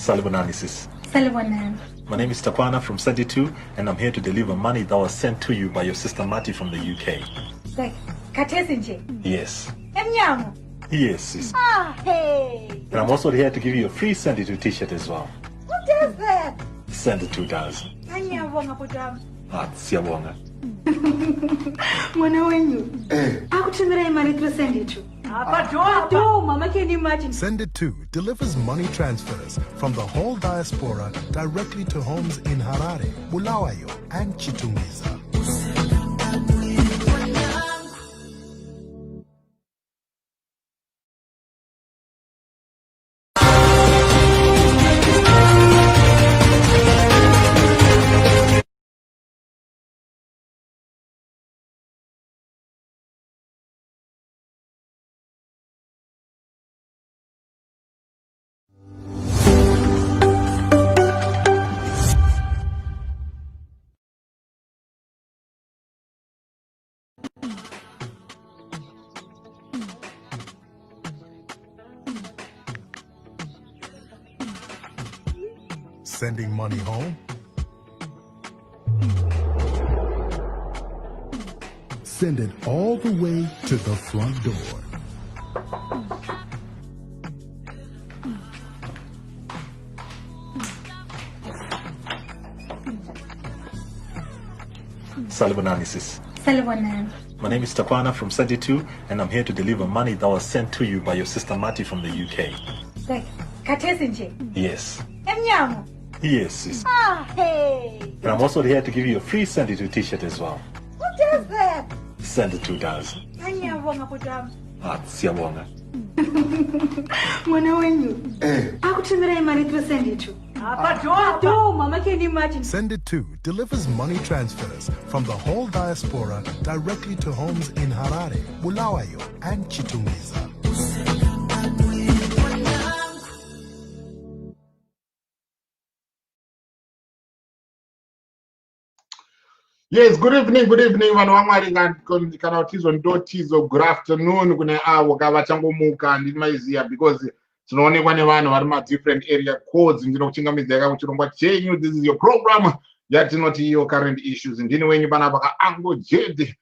Salibonani, sis. Salibonani. My name is Takwana from 72, and I'm here to deliver money that was sent to you by your sister Mati from the UK. Like, Katesinje? Yes. Emnyamo? Yes, sis. Ah, hey. And I'm also here to give you a free Send It To t-shirt as well. What does that? Send It To does. Anyabonga kutama. Siyabonga. Mwana wenyu. Akutumira imali through Send It To. Mama, can you imagine? Send It To delivers money transfers from the whole diaspora directly to homes in Harare, Bulawayo, and Chamisa. Sending money home? Send it all the way to the front door. Salibonani, sis. Salibonani. My name is Takwana from 72, and I'm here to deliver money that was sent to you by your sister Mati from the UK. Like, Katesinje? Yes. Emnyamo? Yes, sis. Ah, hey. And I'm also here to give you a free Send It To t-shirt as well. What does that? Send It To does. Anyabonga kutama. Siyabonga. Mwana wenyu. Akutumira imali through Send It To. Mama, can you imagine? Send It To delivers money transfers from the whole diaspora directly to homes in Harare, Bulawayo, and Chamisa. Yes, good evening, vanhu vamwari kana utizo ndotizo good afternoon kune avo kavachangomuka handini maiziya because tinoonekwa nevanhu vari madifferent area codes. Ndinokuchingamidza yaka kuchirongwa chenyu. This is your program yatinoti iyo current issues. Ndini wenyu panapa kaango jed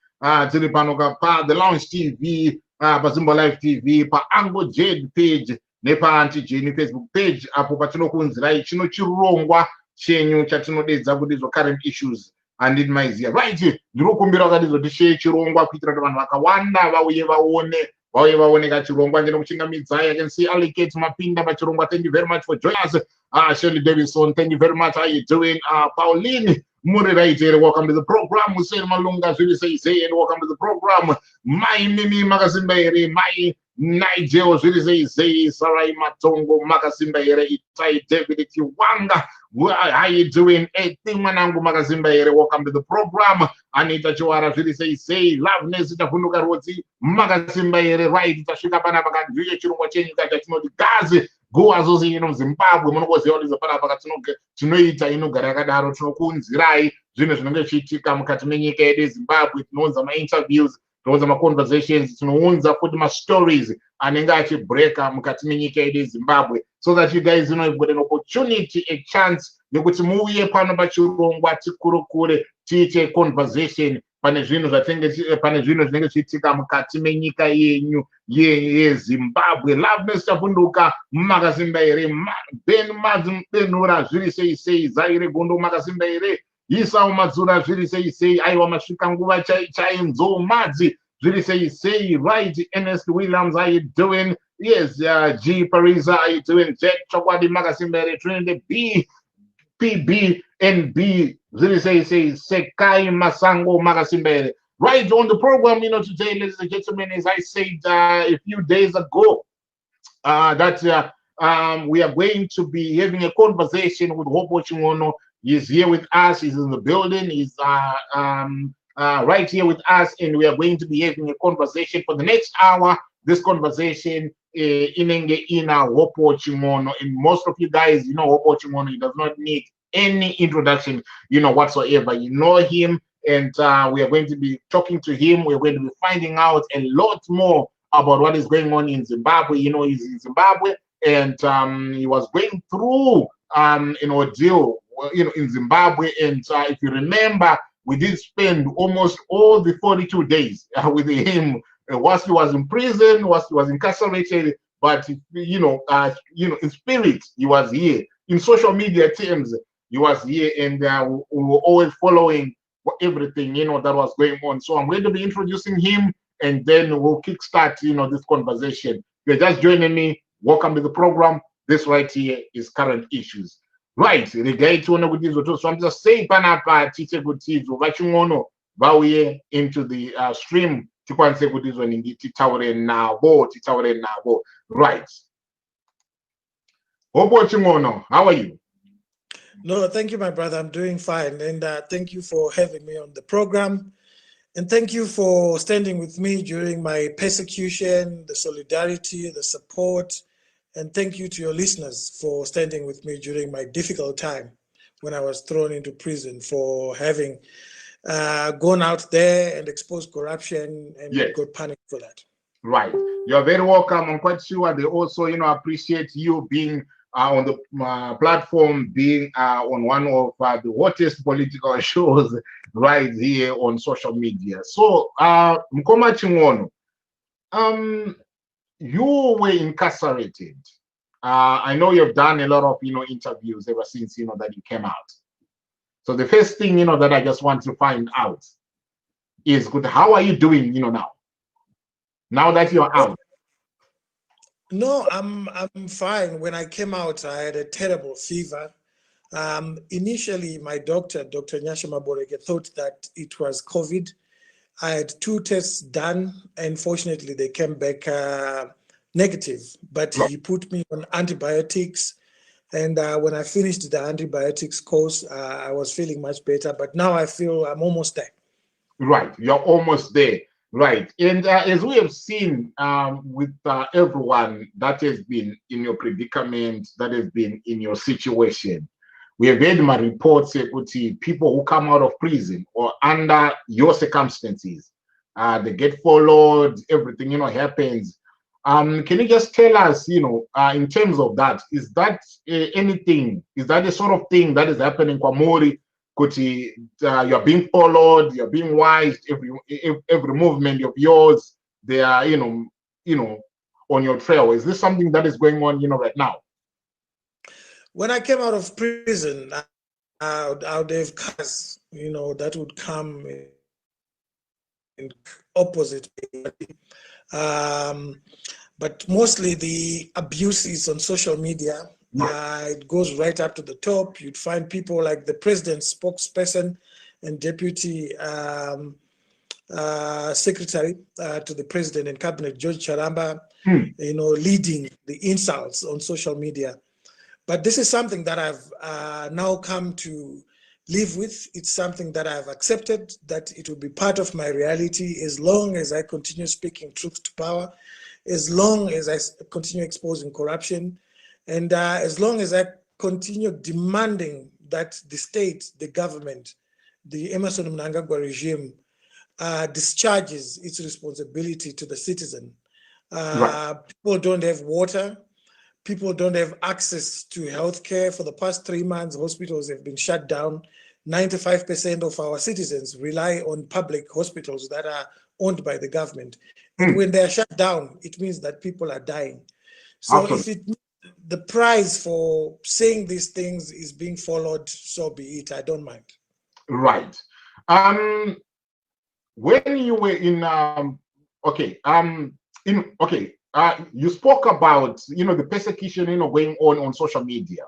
tiri pano pa the lounge tv pazimbo live tv paango jed page nepaanti jeni facebook page apo patinokunzirai chino chirongwa chenyu chatinodedza kuti izvo current issues handini maiziya. Right, ndinokumbira wakatizoti share chirongwa kuitira kuti vanhu vakawanda vauye vaone kachirongwa. Ndinokuchingamidzai. I can see Allocate Mapinda pachirongwa. Thank you very much for joining us. Shirley Davidson, thank you very much. How you doing? Pauline Muri right here, welcome to the program. Hussein Malunga Zuri and welcome to the program. My Mimi Magasimbaere, my Nigel Zuri Sarai Matongo Magasimbaere, Itai David Kiwanga. How you doing? Manangu Magasimbaere, welcome to the program. Anita Joara Zuri Loveness Itafunuka Roti Magasimbaere, right? Itashika Pana Magaduya Chirunga Chenyu Katinoti Gazi. Go azozi Zimbabwe munokoziva panapa tinoita inogara yakadaro tinokunzirai zvinhu zvinenge zvichiitika mukati menyika yedu yeZimbabwe. Tinounza ma-interviews, tinounza ma-conversations, tinounza futi ma-stories anenge achibreaka mukati menyika yedu yeZimbabwe, so that you guys know you've got an opportunity, a chance yekuti muuye pano pachirongwa tikurukure tiite conversation pane zvinhu zvinenge zvichiitika mukati menyika yenyu yeZimbabwe. Loveness Tafunduka Magasimbaere, Ben Benura zviri sei Zaire Gondo Magasimbaere, Isao Madzura zviri sei aiwa masvika nguva chainzo madzi zviri sei right. Ernest Williams, how you doing? Yes, G Parisa, how you doing? Jack Chokwadi Magasimbaere, Trinity B PB and B zviri sei Sekai Masango Magasimbaere. Right on the program, today, ladies and gentlemen, as I said a few days ago, that we are going to be having a conversation with Hopewell Chin'ono. He's here with us. He's in the building. He's right here with us, and we are going to be having a conversation for the next hour. This conversation in Hopewell Chin'ono, and most of you guys, Hopewell Chin'ono. He does not need any introduction, whatsoever. You know him. And we are going to be talking to him. We're going to be finding out a lot more about what is going on in Zimbabwe. He's in Zimbabwe, and he was going through an ordeal, in Zimbabwe. And if you remember, we did spend almost all the 42 days with him whilst he was in prison, whilst he was incarcerated. But in spirit, he was here. In social media terms, he was here, and we were always following everything that was going on. So I'm going to be introducing him, and then we'll kickstart this conversation. If you're just joining me, welcome to the program. This right here is Current Issues. Right, so I'm just saying panapa tite kutizo vaching'ono vauye into the stream tikwanise kutizo ningi titaure navo. Right. Hopewell Chin'ono, how are you? No, thank you, my brother. I'm doing fine. And thank you for having me on the program. And thank you for standing with me during my persecution, the solidarity, the support. And thank you to your listeners for standing with me during my difficult time when I was thrown into prison for having gone out there and exposed corruption and got punished for that. Right. You're very welcome. I'm quite sure they also, appreciate you being on the platform, being on one of the hottest political shows right here on social media. So, Mkoma Chin'ono, you were incarcerated. I know you've done a lot of interviews ever since that you came out. So the first thing that I just want to find out is, good, how are you doing now that you're out? No, I'm fine. When I came out, I had a terrible fever. Initially, my doctor, Dr. Nyashima Borege, thought that it was COVID. I had 2 tests done, and fortunately, they came back negative. But he put me on antibiotics, and when I finished the antibiotics course, I was feeling much better. But now I feel I'm almost there. Right, you're almost there. Right, and as we have seen with everyone that has been in your predicament, that has been in your situation, we have heard my reports with people who come out of prison or under your circumstances, they get followed, everything happens. Can you just tell us, in terms of that, is that anything? Is that the sort of thing that is happening kwa Mori? You're being followed, you're being watched, every movement of yours, they are, on your trail. Is this something that is going on, right now? When I came out of prison, I would have cars, that would come in opposite. But mostly the abuse is on social media. It goes right up to the top. You'd find people like the president's spokesperson and deputy secretary to the president and cabinet, George Charamba, leading the insults on social media. But this is something that I've now come to live with. It's something that I've accepted, that it will be part of my reality as long as I continue speaking truth to power, as long as I continue exposing corruption, and as long as I continue demanding that the state, the government, the Emmerson Mnangagwa regime discharges its responsibility to the citizen. People don't have water. People don't have access to healthcare. For the past 3 months, hospitals have been shut down. 95% of our citizens rely on public hospitals that are owned by the government. And when they're shut down, it means that people are dying. So if the price for saying these things is being followed, so be it. I don't mind. Right. When you were in, you spoke about, the persecution, going on social media.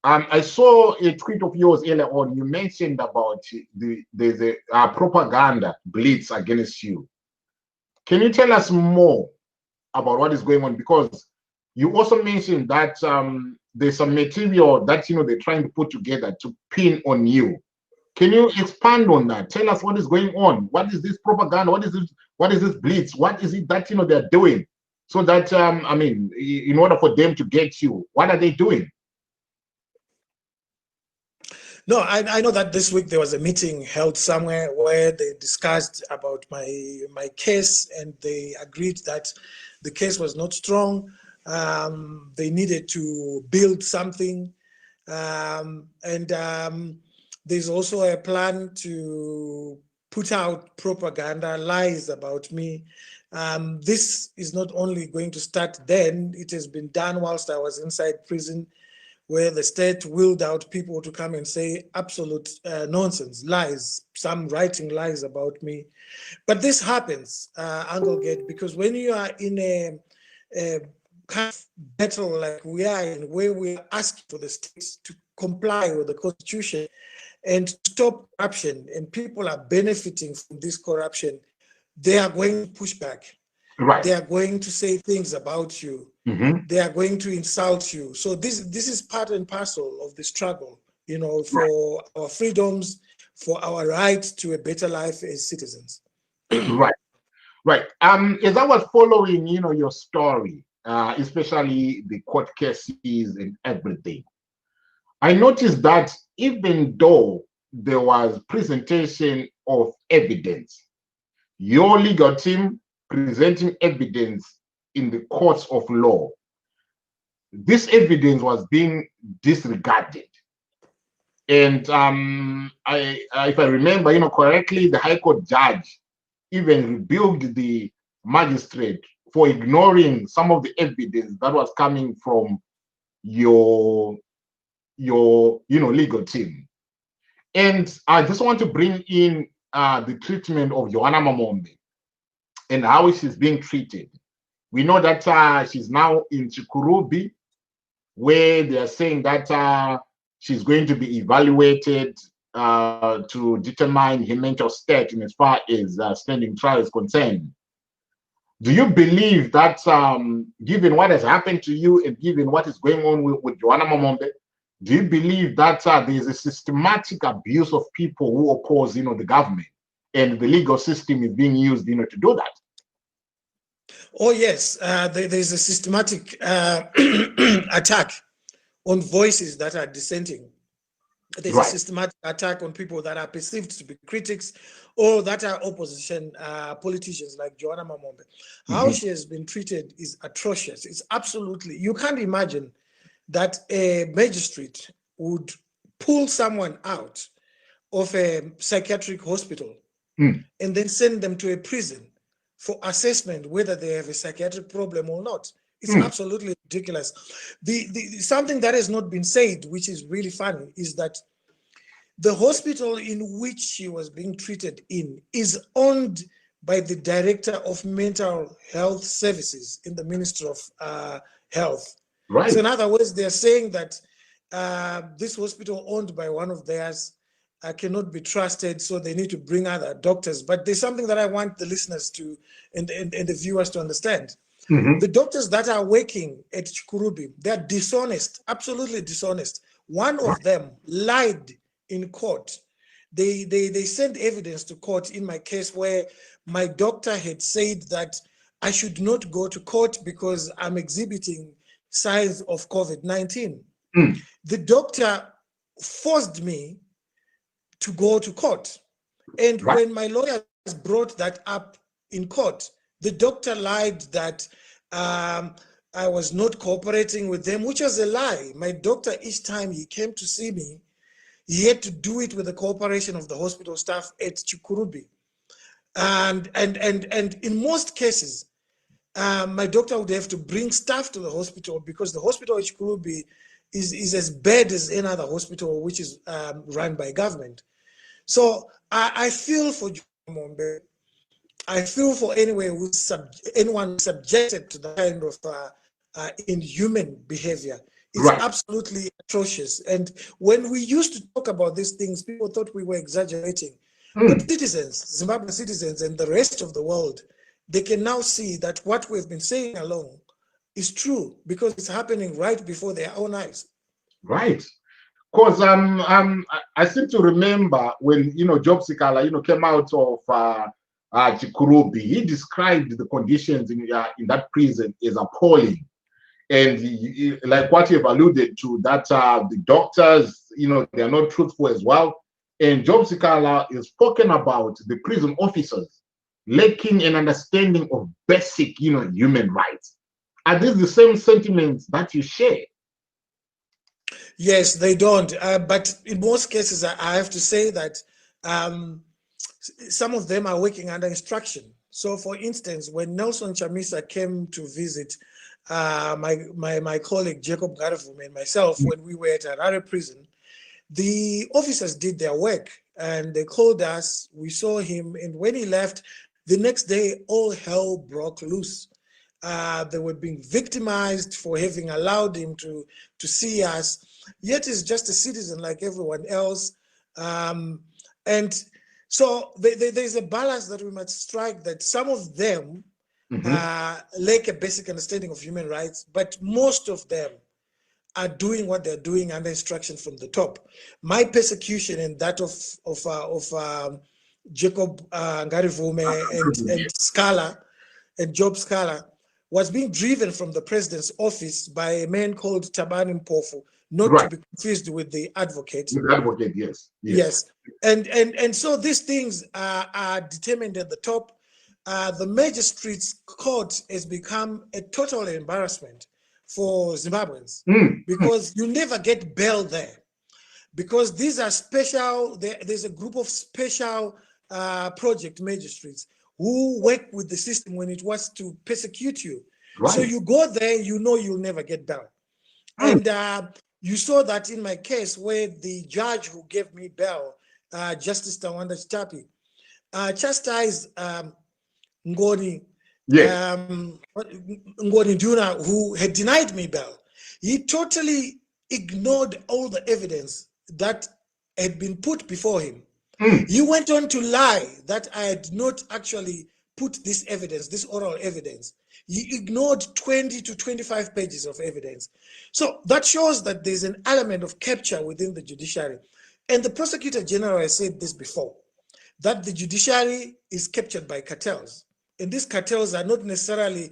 I saw a tweet of yours earlier on. You mentioned about there's a propaganda blitz against you. Can you tell us more about what is going on? Because you also mentioned that there's some material that they're trying to put together to pin on you. Can you expand on that? Tell us what is going on. What is this propaganda? What is this? What is this blitz? What is it that they're doing? So that in order for them to get you, what are they doing? No, I know that this week there was a meeting held somewhere where they discussed about my case, and they agreed that the case was not strong. They needed to build something, There's also a plan to put out propaganda, lies about me. This is not only going to start then, it has been done whilst I was inside prison, where the state willed out people to come and say absolute nonsense, lies, some writing lies about me. But this happens, Uncle Gate, because when you are in a kind of battle like we are in, where we are asking for the states to comply with the Constitution and stop corruption, and people are benefiting from this corruption, they are going to push back. Right. They are going to say things about you. They are going to insult you. So this is part and parcel of the struggle, you know, for our freedoms, for our right to a better life as citizens. Right. Right. As I was following, you know, your story, especially the court cases and everything, I noticed that even though there was presentation of evidence, your legal team presenting evidence in the courts of law, this evidence was being disregarded. And if I remember, you know, correctly, the High Court judge even rebuked the magistrate for ignoring some of the evidence that was coming from your legal team. And I just want to bring in the treatment of Joanna Mamombe and how she's being treated. We know that she's now in Chikurubi, where they are saying that she's going to be evaluated to determine her mental state in as far as standing trial is concerned. Do you believe that, given what has happened to you and given what is going on with Joanna Mamombe, do you believe that there is a systematic abuse of people who oppose, you know, the government, and the legal system is being used, you know, to do that? Oh yes, there's a systematic attack on voices that are dissenting. There's a systematic attack on people that are perceived to be critics or that are opposition politicians like Joanna Mamombe. How she has been treated is atrocious. It's absolutely, you can't imagine that a magistrate would pull someone out of a psychiatric hospital and then send them to a prison for assessment whether they have a psychiatric problem or not. It's absolutely ridiculous. Something that has not been said, which is really funny, is that the hospital in which she was being treated in is owned by the Director of Mental Health Services in the Ministry of Health. Right. So in other words, they're saying that this hospital owned by one of theirs cannot be trusted, so they need to bring other doctors. But there's something that I want the listeners to and the viewers to understand. The doctors that are working at Chikurubi, they're dishonest, absolutely dishonest. One of them lied in court. They sent evidence to court in my case where my doctor had said that I should not go to court because I'm exhibiting signs of COVID-19. The doctor forced me to go to court. And when my lawyers brought that up in court, the doctor lied that I was not cooperating with them, which was a lie. My doctor, each time he came to see me, he had to do it with the cooperation of the hospital staff at Chikurubi. And in most cases, my doctor would have to bring staff to the hospital because the hospital at Chikurubi is as bad as any other hospital which is run by government. So I feel for Mombe. I feel for anyone subjected to that kind of inhuman behavior. It's absolutely atrocious. And when we used to talk about these things, people thought we were exaggerating. But citizens, Zimbabwean citizens and the rest of the world, they can now see that what we've been saying along is true because it's happening right before their own eyes. Right. Because I seem to remember when, you know, Job Sikala, came out of Chikurubi, he described the conditions in that prison as appalling. And like what you've alluded to, that the doctors, they are not truthful as well. And Job Sikala is spoken about the prison officers lacking an understanding of basic, human rights. Are these the same sentiments that you share? Yes, they don't. But in most cases, I have to say that some of them are working under instruction. So, for instance, when Nelson Chamisa came to visit my colleague Jacob Garavume and myself, when we were at Harare prison, the officers did their work and they called us. We saw him, and when he left, the next day, all hell broke loose. They were being victimized for having allowed him to see us. Yet he's just a citizen like everyone else. And so there's a balance that we must strike, that some of them lack a basic understanding of human rights, but most of them are doing what they're doing under instruction from the top. My persecution and that of Jacob Ngarivume and Scala and Job Scala was being driven from the president's office by a man called Tabani Mpofu, not to be confused with the advocate. The advocate, yes. And so these things are determined at the top. The magistrates court has become a total embarrassment for Zimbabweans because you never get bail there, because these are special. There's a group of special project magistrates who work with the system when it was to persecute you. So you go there, you know you'll never get bail. And you saw that in my case where the judge who gave me bail, Justice Tawanda Chitapi, chastised Ngoni Nduna, who had denied me bail. He totally ignored all the evidence that had been put before him. He went on to lie that I had not actually put this evidence, this oral evidence. He ignored 20 to 25 pages of evidence. So that shows that there's an element of capture within the judiciary. And the prosecutor general has said this before, that the judiciary is captured by cartels. And these cartels are not necessarily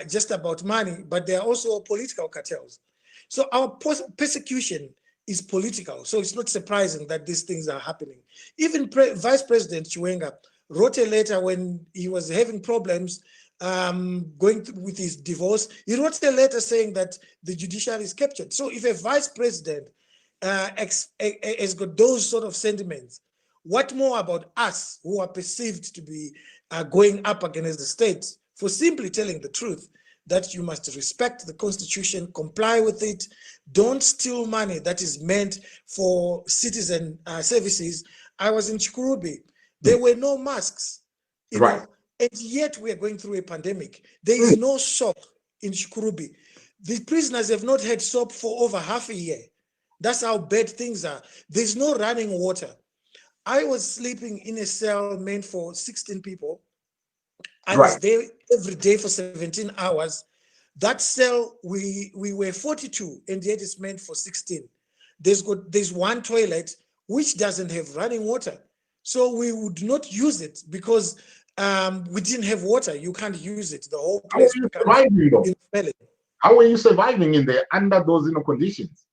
just about money, but they are also political cartels. So our persecution is political. So it's not surprising that these things are happening. Even Vice President Chiwenga wrote a letter when he was having problems going with his divorce. He wrote a letter saying that the judiciary is captured. So if a vice president has got those sort of sentiments, what more about us who are perceived to be going up against the state for simply telling the truth, that you must respect the Constitution, comply with it, don't steal money that is meant for citizen services. I was in Chikurubi. There were no masks, you know, and yet we are going through a pandemic. There is no soap in Chikurubi. The prisoners have not had soap for over half a year. That's how bad things are. There's no running water. I was sleeping in a cell meant for 16 people. I was there every day for 17 hours. That cell, we were 42, and yet it's meant for 16. There's one toilet which doesn't have running water. So we would not use it because we didn't have water. You can't use it. The whole place becomes infected. How are you surviving in there under those conditions?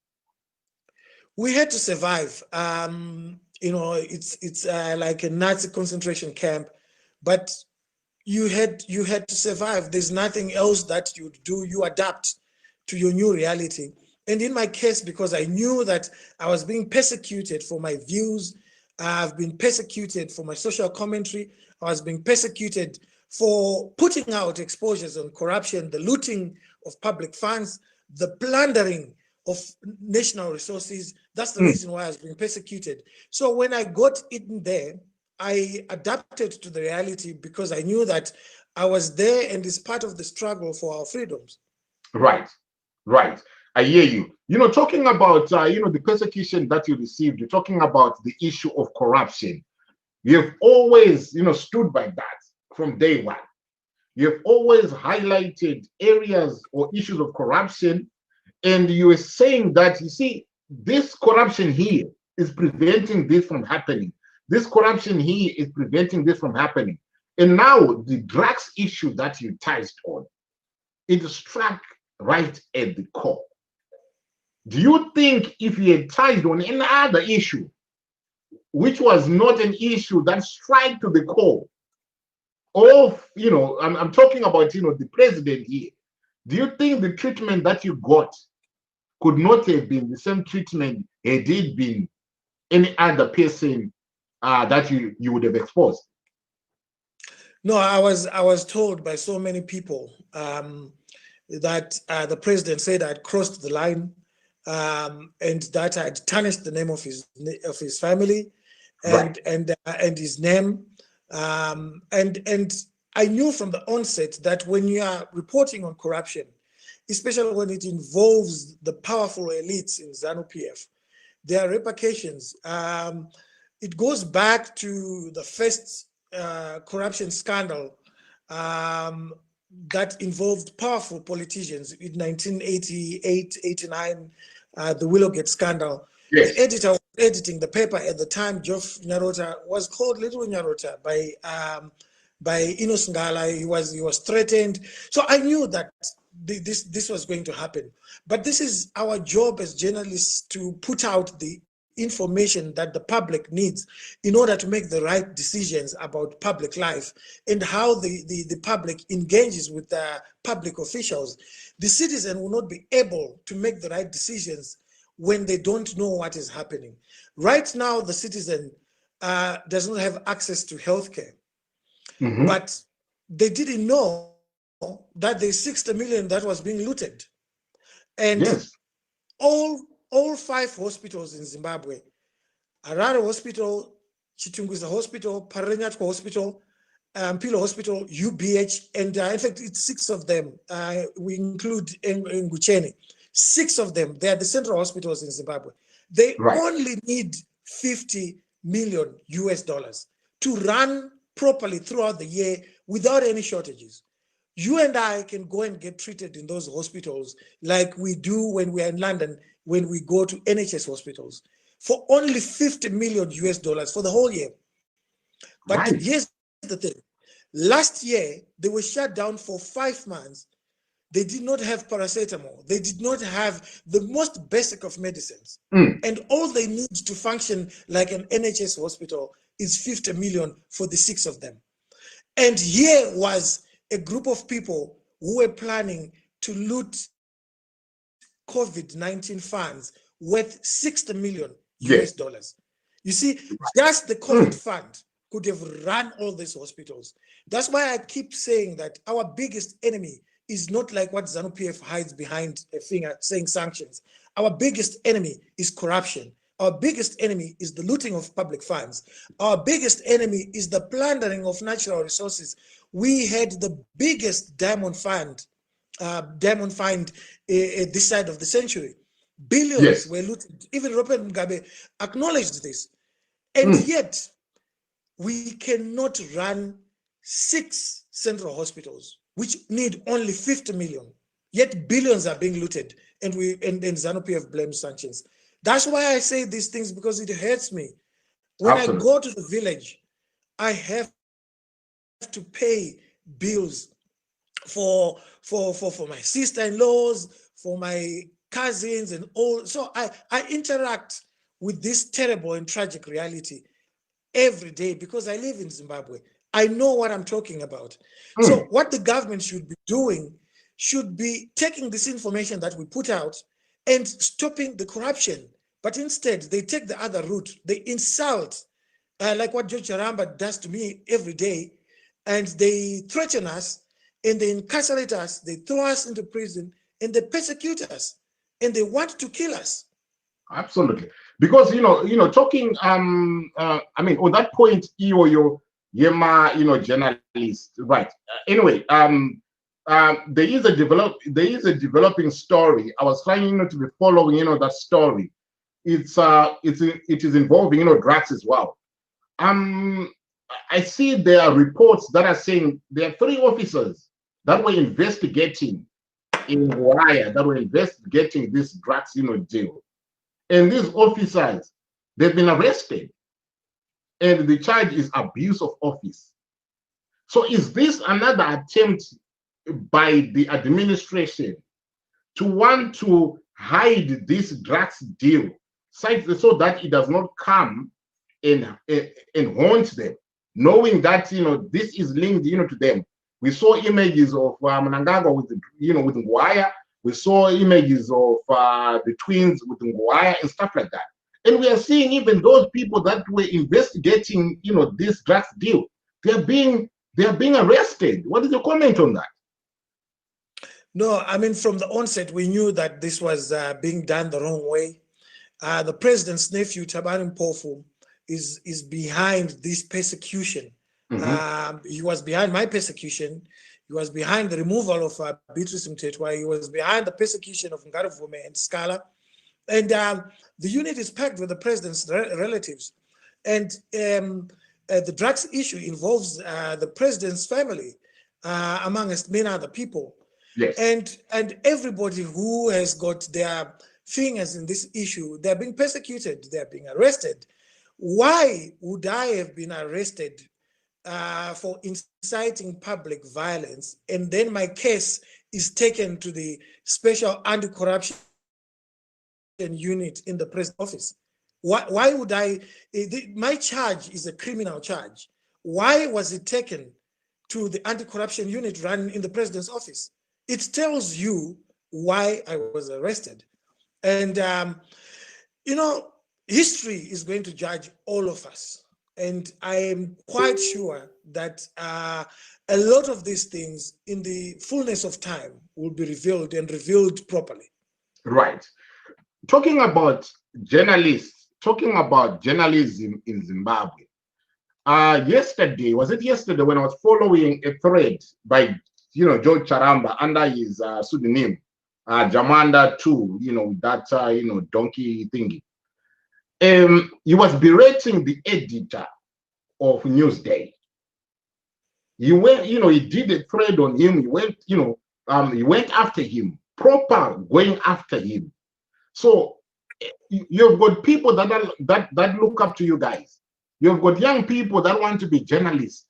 We had to survive. You know, it's like a Nazi concentration camp, but you had to survive. There's nothing else that you do. You adapt to your new reality. And in my case, because I knew that I was being persecuted for my views, I've been persecuted for my social commentary, I was being persecuted for putting out exposures on corruption, the looting of public funds, the plundering of national resources. That's the reason why I was being persecuted. So when I got in there, I adapted to the reality because I knew that I was there and it's part of the struggle for our freedoms. Right. I hear you. You know, talking about, the persecution that you received, you're talking about the issue of corruption. You've always, stood by that from day one. You've always highlighted areas or issues of corruption. And you were saying that, you see, this corruption here is preventing this from happening. This corruption here is preventing this from happening. And now the drugs issue that you touched on, it struck right at the core. Do you think if you had touched on any other issue, which was not an issue that struck to the core of, I'm talking about, the president here, do you think the treatment that you got could not have been the same treatment had it been any other person that you would have exposed? No, I was told by so many people that the president said I'd crossed the line, and that I'd tarnished the name of his family, and Right. and his name, and I knew from the onset that when you are reporting on corruption, especially when it involves the powerful elites in ZANU-PF, there are repercussions. It goes back to the first corruption scandal that involved powerful politicians in 1988, 89, the Willowgate scandal. Yes. The editor was editing the paper at the time, Geoff Nyarota, was called Little Nyarota by Enos Ngala. He was threatened. So I knew that this was going to happen. But this is our job as journalists, to put out the information that the public needs in order to make the right decisions about public life and how the public engages with the public officials. The citizen will not be able to make the right decisions when they don't know what is happening. Right now, the citizen does not have access to healthcare, but they didn't know that there's 60 million that was being looted. And yes. all 5 hospitals in Zimbabwe, Harare Hospital, Chitungwiza Hospital, Pararenyatwa Hospital, Mpilo Hospital, UBH, and in fact, it's 6 of them. We include Ngucheni. 6 of them, they are the central hospitals in Zimbabwe. They only need $50 million to run properly throughout the year without any shortages. You and I can go and get treated in those hospitals like we do when we are in London, when we go to NHS hospitals, for only $50 million for the whole year. But here's the thing. Last year, they were shut down for 5 months. They did not have paracetamol. They did not have the most basic of medicines. And all they need to function like an NHS hospital is 50 million for the 6 of them. And here was a group of people who were planning to loot COVID-19 funds worth $60 million. You see, just the COVID fund could have run all these hospitals. That's why I keep saying that our biggest enemy is not like what ZANU-PF hides behind a finger saying sanctions. Our biggest enemy is corruption. Our biggest enemy is the looting of public funds. Our biggest enemy is the plundering of natural resources. We had the biggest diamond find this side of the century. Billions were looted. Even Robert Mugabe acknowledged this. And yet, we cannot run 6 central hospitals, which need only 50 million. Yet billions are being looted, and ZANU-PF blames sanctions. That's why I say these things, because it hurts me. When I go to the village, I have to pay bills for my sister-in-laws, for my cousins, and all. So I interact with this terrible and tragic reality every day because I live in Zimbabwe. I know what I'm talking about. So what the government should be doing should be taking this information that we put out and stopping the corruption. But instead, they take the other route. They insult, like what George Charamba does to me every day, and they threaten us, and they incarcerate us, they throw us into prison, and they persecute us, and they want to kill us. Absolutely. Because, talking, I mean, on that point, you're journalist, right? Anyway, there is a developing story. I was trying, to be following, that story. It is involving, drugs as well. I see there are reports that are saying there are 3 officers that were investigating in Wire, that were investigating this drugs, deal. And these officers, they've been arrested. And the charge is abuse of office. So is this another attempt by the administration to want to hide this drugs deal so that it does not come and haunt them, knowing that this is linked to them? We saw images of Mnangagwa with with Wire. We saw images of the twins with Ngwaya and stuff like that. And we are seeing even those people that were investigating, this drugs deal, they're being arrested. What is your comment on that? No, I mean, from the onset, we knew that this was being done the wrong way. The president's nephew, Thabani Mpofu, is behind this persecution. He was behind my persecution. He was behind the removal of Beatrice Mtetwa. He was behind the persecution of Ngaruvume and Scala. And the unit is packed with the president's relatives. And the drugs issue involves the president's family, amongst many other people. Yes. And everybody who has got their fingers in this issue, they're being persecuted, they're being arrested. Why would I have been arrested for inciting public violence, and then my case is taken to the special anti-corruption unit in the president's office? Why would my charge is a criminal charge. Why was it taken to the anti-corruption unit running in the president's office? It tells you why I was arrested. And, history is going to judge all of us. And I am quite sure that a lot of these things in the fullness of time will be revealed and revealed properly. Right. Talking about journalists, talking about journalism in Zimbabwe, yesterday, was it yesterday when I was following a thread by, George Charamba under his pseudonym, Jamanda 2, that, donkey thingy. He was berating the editor of Newsday. He went, he did a thread on him. He went, he went after him, proper going after him. So you've got people that look up to you guys. You've got young people that want to be journalists.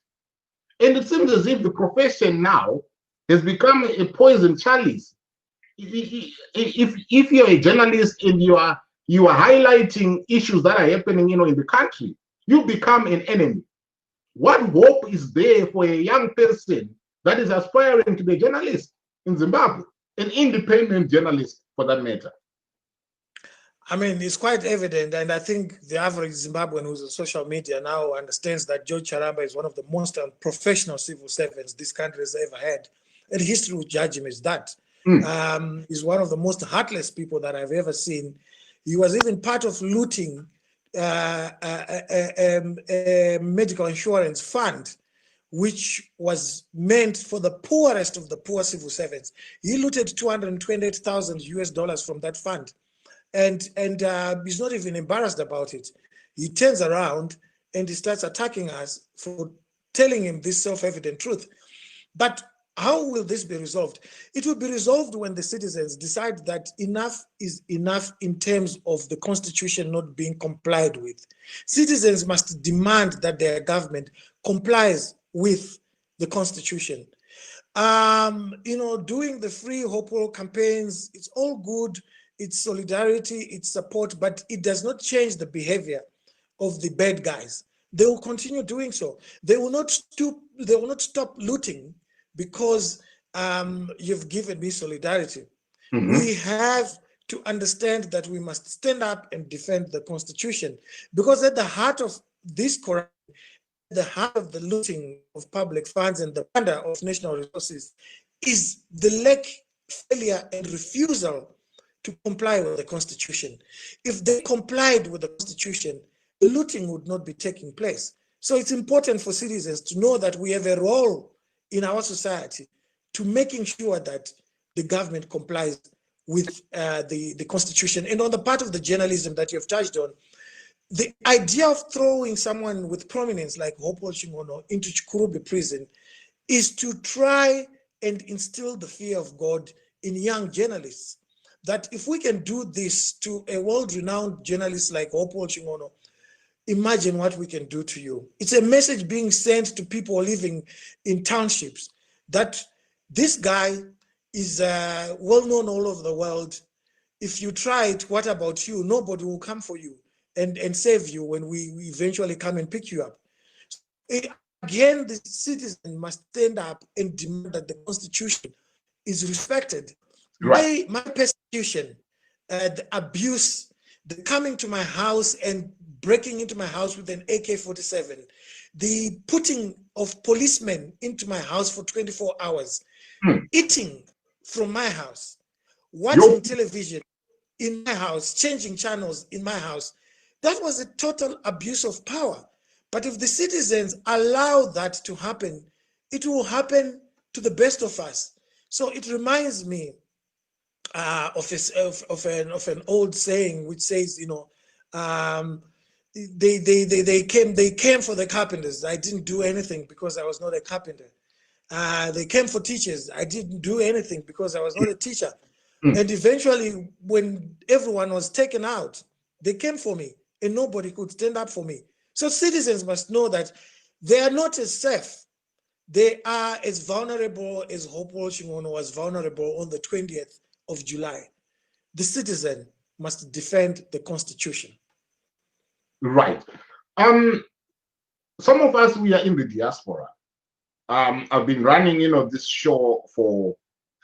And it seems as if the profession now has become a poison chalice. If you're a journalist and you are highlighting issues that are happening, in the country, you become an enemy. What hope is there for a young person that is aspiring to be a journalist in Zimbabwe, an independent journalist for that matter? I mean, it's quite evident, and I think the average Zimbabwean who's on social media now understands that George Charamba is one of the most professional civil servants this country has ever had, and history will judge him as that. He's one of the most heartless people that I've ever seen. He was even part of looting a medical insurance fund, which was meant for the poorest of the poor civil servants. He looted $228,000 from that fund. And he's not even embarrassed about it. He turns around and he starts attacking us for telling him this self-evident truth. But how will this be resolved? It will be resolved when the citizens decide that enough is enough in terms of the Constitution not being complied with. Citizens must demand that their government complies with the Constitution. Doing the free Hopewell campaigns, it's all good. It's solidarity, it's support, but it does not change the behavior of the bad guys. They will continue doing so. They will not stoop, they will not stop looting because you've given me solidarity. We have to understand that we must stand up and defend the Constitution, because at the heart of this corruption, the heart of the looting of public funds and the plunder of national resources is the lack, failure, and refusal to comply with the Constitution. If they complied with the Constitution, the looting would not be taking place. So it's important for citizens to know that we have a role in our society to making sure that the government complies with the Constitution. And on the part of the journalism that you have touched on, the idea of throwing someone with prominence like Hopewell Chin'ono into Chikurubi prison is to try and instill the fear of God in young journalists. That if we can do this to a world-renowned journalist like Hopewell Chin'ono, imagine what we can do to you. It's a message being sent to people living in townships that this guy is well-known all over the world. If you try it, what about you? Nobody will come for you and save you when we eventually come and pick you up. Again, the citizen must stand up and demand that the Constitution is respected Right. My persecution, the abuse, the coming to my house and breaking into my house with an AK-47, the putting of policemen into my house for 24 hours, eating from my house, watching television in my house, changing channels in my house, that was a total abuse of power. But if the citizens allow that to happen, it will happen to the best of us. So it reminds me of an old saying which says, you know, they came for the carpenters. I didn't do anything because I was not a carpenter. They came for teachers. I didn't do anything because I was not a teacher. And eventually, when everyone was taken out, they came for me and nobody could stand up for me. So citizens must know that they are not as safe. They are as vulnerable as Hopewell Chin'ono was vulnerable on the 20th of July. The citizen must defend the Constitution. Right. Some of us, we are in the diaspora. I've been running, you know, this show for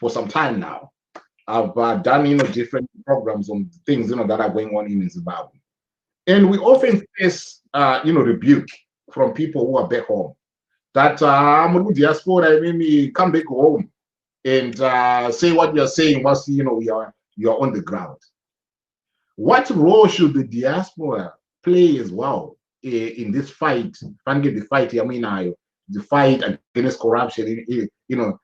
some time now. I've done, you know, different programs on things, you know, that are going on in Zimbabwe. And we often face, you know, rebuke from people who are back home. That I'm a diaspora, I mean, come back home and say what you're saying once, you know, you're on the ground. What role should the diaspora play as well in this fight? The fight, I mean, the fight against corruption, you know,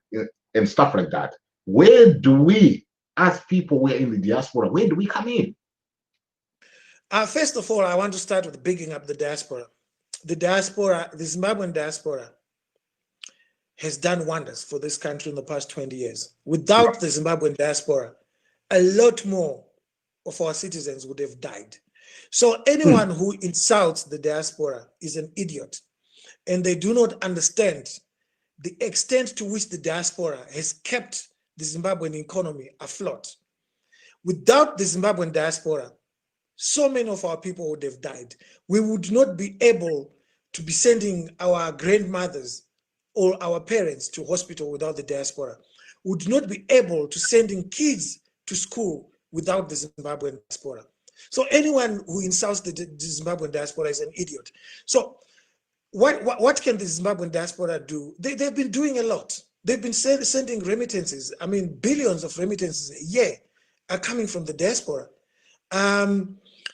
and stuff like that. Where do we, as people who are in the diaspora, where do we come in? First of all, I want to start with bigging up the diaspora. The diaspora, the Zimbabwean diaspora, has done wonders for this country in the past 20 years. Without the Zimbabwean diaspora, a lot more of our citizens would have died. So anyone who insults the diaspora is an idiot, and they do not understand the extent to which the diaspora has kept the Zimbabwean economy afloat. Without the Zimbabwean diaspora, so many of our people would have died. We would not be able to be sending our grandmothers or our parents to hospital without the diaspora. We would not be able to sending kids to school without the Zimbabwean diaspora. So anyone who insults the Zimbabwean diaspora is an idiot. So what can the Zimbabwean diaspora do? They've been doing a lot. They've been sending remittances. I mean, billions of remittances a year are coming from the diaspora.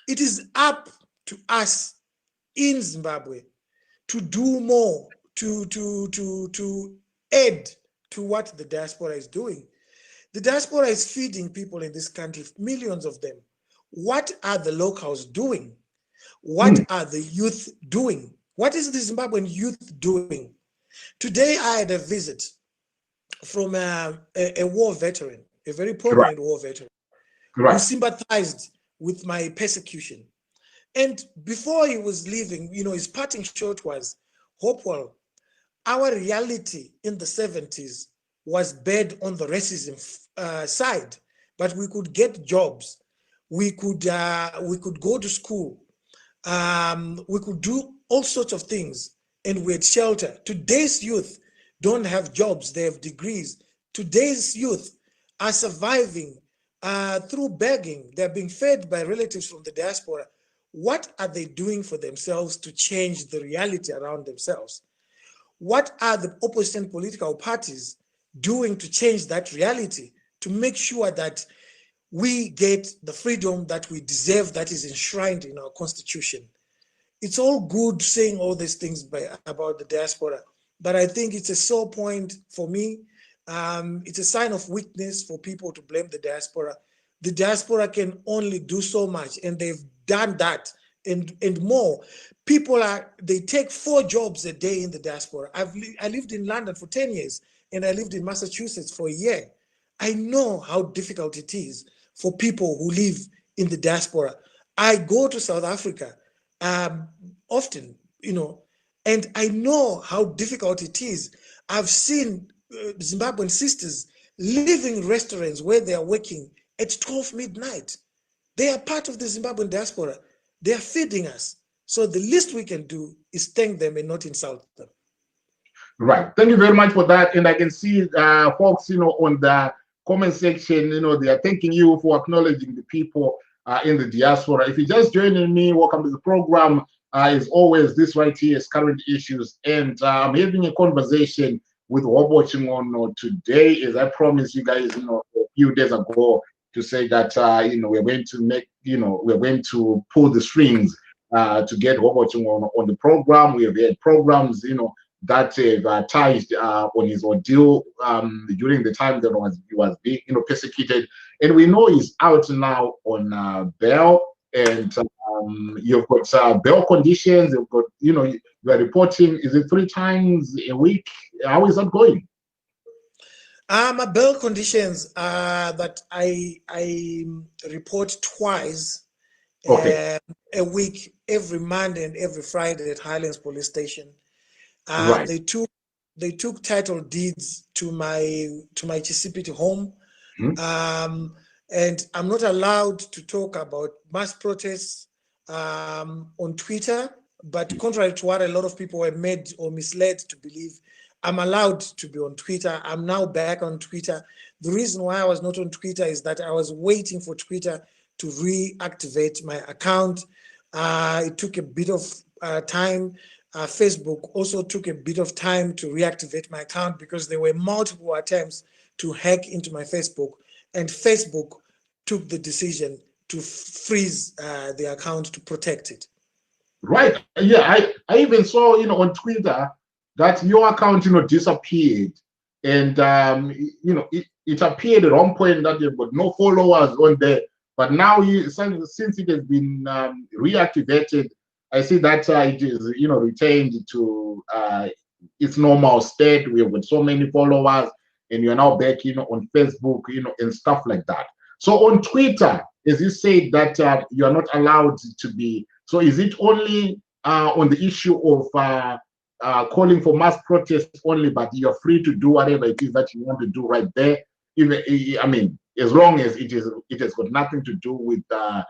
It is up to us in Zimbabwe to do more, to add to what the diaspora is doing. The diaspora is feeding people in this country, millions of them. What are the locals doing? What are the youth doing? What is the Zimbabwean youth doing? Today I had a visit from a war veteran, a very prominent war veteran, who sympathized with my persecution. And before he was leaving, you know, his parting shot was, Hopewell, our reality in the 70s was bad on the racism side, but we could get jobs. We could go to school. We could do all sorts of things, and we had shelter. Today's youth don't have jobs, they have degrees. Today's youth are surviving through begging. They're being fed by relatives from the diaspora. What are they doing for themselves to change the reality around themselves? What are the opposition political parties doing to change that reality, to make sure that we get the freedom that we deserve, that is enshrined in our constitution? It's all good saying all these things about the diaspora, but I think it's a sore point for me. It's a sign of weakness for people to blame the diaspora. The diaspora can only do so much, and they've done that and more. People they take 4 jobs a day in the diaspora. I lived in London for 10 years, and I lived in Massachusetts for a year. I know how difficult it is for people who live in the diaspora. I go to South Africa often, you know, and I know how difficult it is. I've seen Zimbabwean sisters living in restaurants where they are working at 12 midnight. They are part of the Zimbabwean diaspora. They are feeding us. So the least we can do is thank them and not insult them. Right. Thank you very much for that. And I can see folks, you know, on the comment section, they are thanking you for acknowledging the people in the diaspora. If you're just joining me, welcome to the program. As always, this right here is Current Issues, and I'm having a conversation with Hopewell Chin'ono today, as I promised you guys, a few days ago, to say that we're going to make, we're going to pull the strings to get Hopewell Chin'ono on the program. We have had programs, that have touched on his ordeal during the time that he was being, persecuted, and we know he's out now on bail, and you've got bail conditions. You've got, you are reporting. Is it 3 times a week? How is that going? My bail conditions that I report twice a week, every Monday and every Friday at Highlands Police Station. Right. They took title deeds to my Chisipiti home, and I'm not allowed to talk about mass protests on Twitter. But contrary to what a lot of people were made or misled to believe, I'm allowed to be on Twitter. I'm now back on Twitter. The reason why I was not on Twitter is that I was waiting for Twitter to reactivate my account. It took a bit of time. Facebook also took a bit of time to reactivate my account because there were multiple attempts to hack into my Facebook, and Facebook took the decision to freeze the account to protect it. Right. Yeah, I even saw, on Twitter that your account, disappeared, and it appeared at one point that you've got no followers on there, but now since it has been reactivated, I see that it is, retained to its normal state. We have got so many followers, and you're now back, on Facebook, and stuff like that. So on Twitter, as you said that you are not allowed to be. So is it only on the issue of calling for mass protests only, but you're free to do whatever it is that you want to do right there? Even, as long as it has got nothing to do with the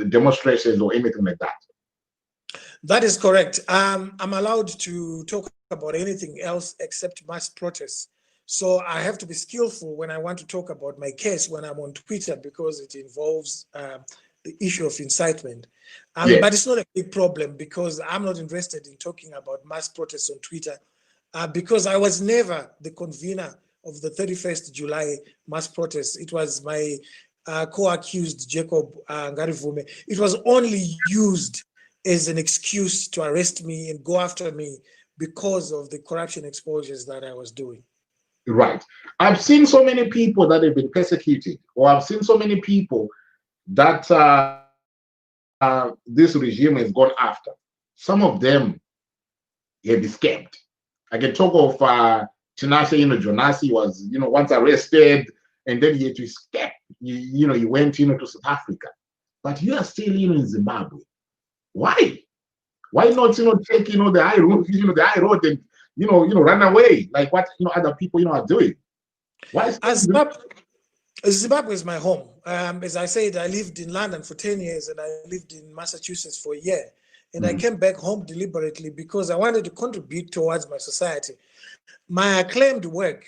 demonstrations or anything like that. That is correct. I'm allowed to talk about anything else except mass protests. So I have to be skillful when I want to talk about my case when I'm on Twitter, because it involves the issue of incitement. Yes. But it's not a big problem because I'm not interested in talking about mass protests on Twitter because I was never the convener of the 31st July mass protests. It was my co-accused Jacob Ngarivume. It was only used as an excuse to arrest me and go after me because of the corruption exposures that I was doing. Right. I've seen so many people that have been persecuted, or I've seen so many people that this regime has gone after. Some of them have escaped. I can talk of Tinashe, Jonasi was, once arrested, and then he had to escape. He went, to South Africa. But you are still, in Zimbabwe. Why? Why not, take, the high road, the high road, and run away like what other people are doing? Why? Zimbabwe is my home. As I said, I lived in London for 10 years and I lived in Massachusetts for a year. And I came back home deliberately because I wanted to contribute towards my society. My acclaimed work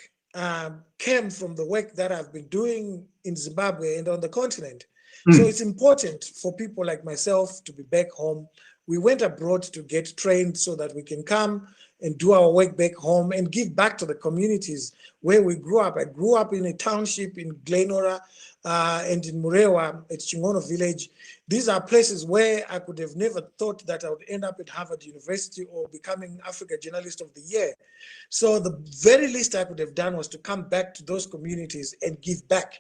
came from the work that I've been doing in Zimbabwe and on the continent. So it's important for people like myself to be back home. We went abroad to get trained so that we can come and do our work back home and give back to the communities where we grew up. I grew up in a township in Glenora and in Murewa at Chin'ono village. These are places where I could have never thought that I would end up at Harvard University or becoming Africa Journalist of the Year. So the very least I could have done was to come back to those communities and give back.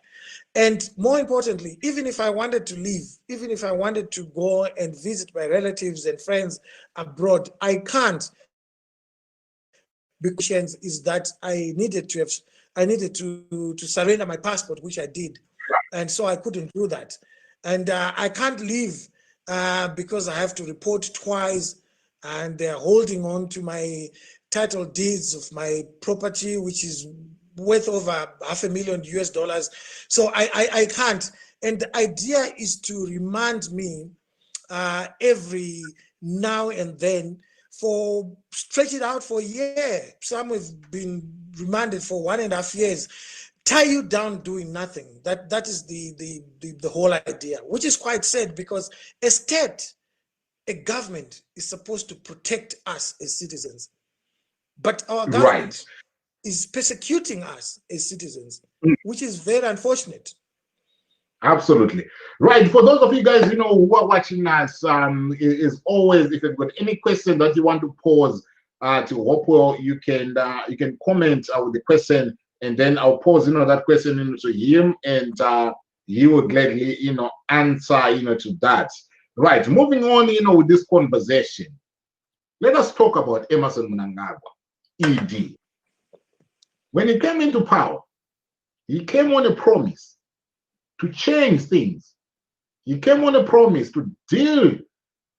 And more importantly, even if I wanted to leave, even if I wanted to go and visit my relatives and friends abroad, I can't. Because is that I needed to surrender my passport, which I did, and so I couldn't do that. And I can't leave because I have to report twice, and they're holding on to my title deeds of my property, which is worth over $500,000 US. So I can't. And the idea is to remind me every now and then, stretch it out for a year. Some have been remanded for 1.5 years, tie you down doing nothing. That is the whole idea, which is quite sad, because a state, a government is supposed to protect us as citizens, but our government is persecuting us as citizens, which is very unfortunate. Absolutely. Right. For those of you guys, who are watching us, is always, if you've got any question that you want to pose to Hopewell, you can comment with the question, and then I'll pose, that question to him, and he will gladly, answer, to that. Right. Moving on, with this conversation, let us talk about Emmerson Mnangagwa, ED. When he came into power, he came on a promise to change things. He came on a promise to deal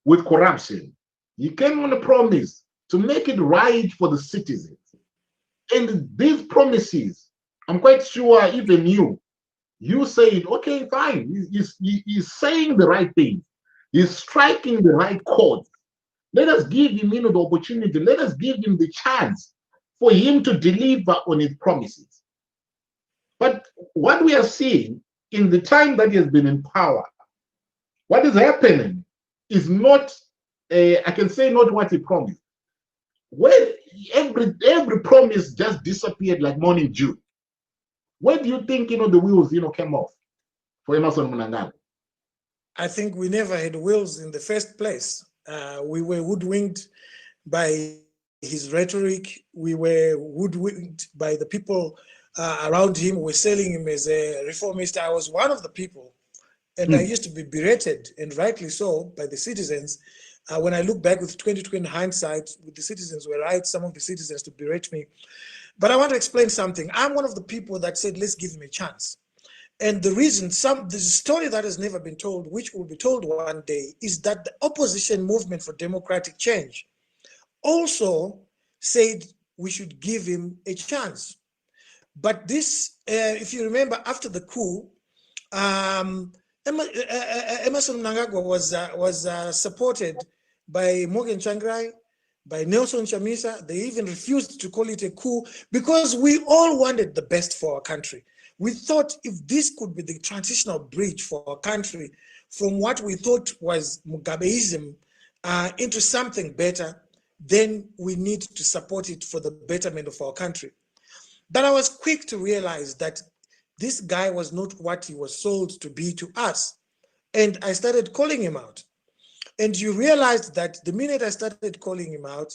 with corruption. He came on a promise to make it right for the citizens. And these promises, I'm quite sure even you said, okay, fine, he's saying the right thing. He's striking the right chords. Let us give him, the opportunity. Let us give him the chance for him to deliver on his promises. But what we are seeing in the time that he has been in power, what is happening is not, I can say, not what he promised. When every promise just disappeared like morning dew. Where do you think, the wheels, came off for Emmerson Mnangagwa? I think we never had wheels in the first place. We were hoodwinked by his rhetoric. We were hoodwinked by the people around him who were selling him as a reformist. I was one of the people, and I used to be berated, and rightly so, by the citizens. When I look back with 2020 hindsight, the citizens were right, some of the citizens, to berate me. But I want to explain something. I'm one of the people that said, let's give him a chance. And the reason, the story that has never been told, which will be told one day, is that the opposition movement for democratic change also said we should give him a chance. But this, if you remember, after the coup, Emmerson Mnangagwa was supported by Morgan Tsvangirai, by Nelson Chamisa. They even refused to call it a coup because we all wanted the best for our country. We thought if this could be the transitional bridge for our country from what we thought was Mugabeism into something better, then we need to support it for the betterment of our country. But I was quick to realize that this guy was not what he was sold to be to us. And I started calling him out. And you realized that the minute I started calling him out,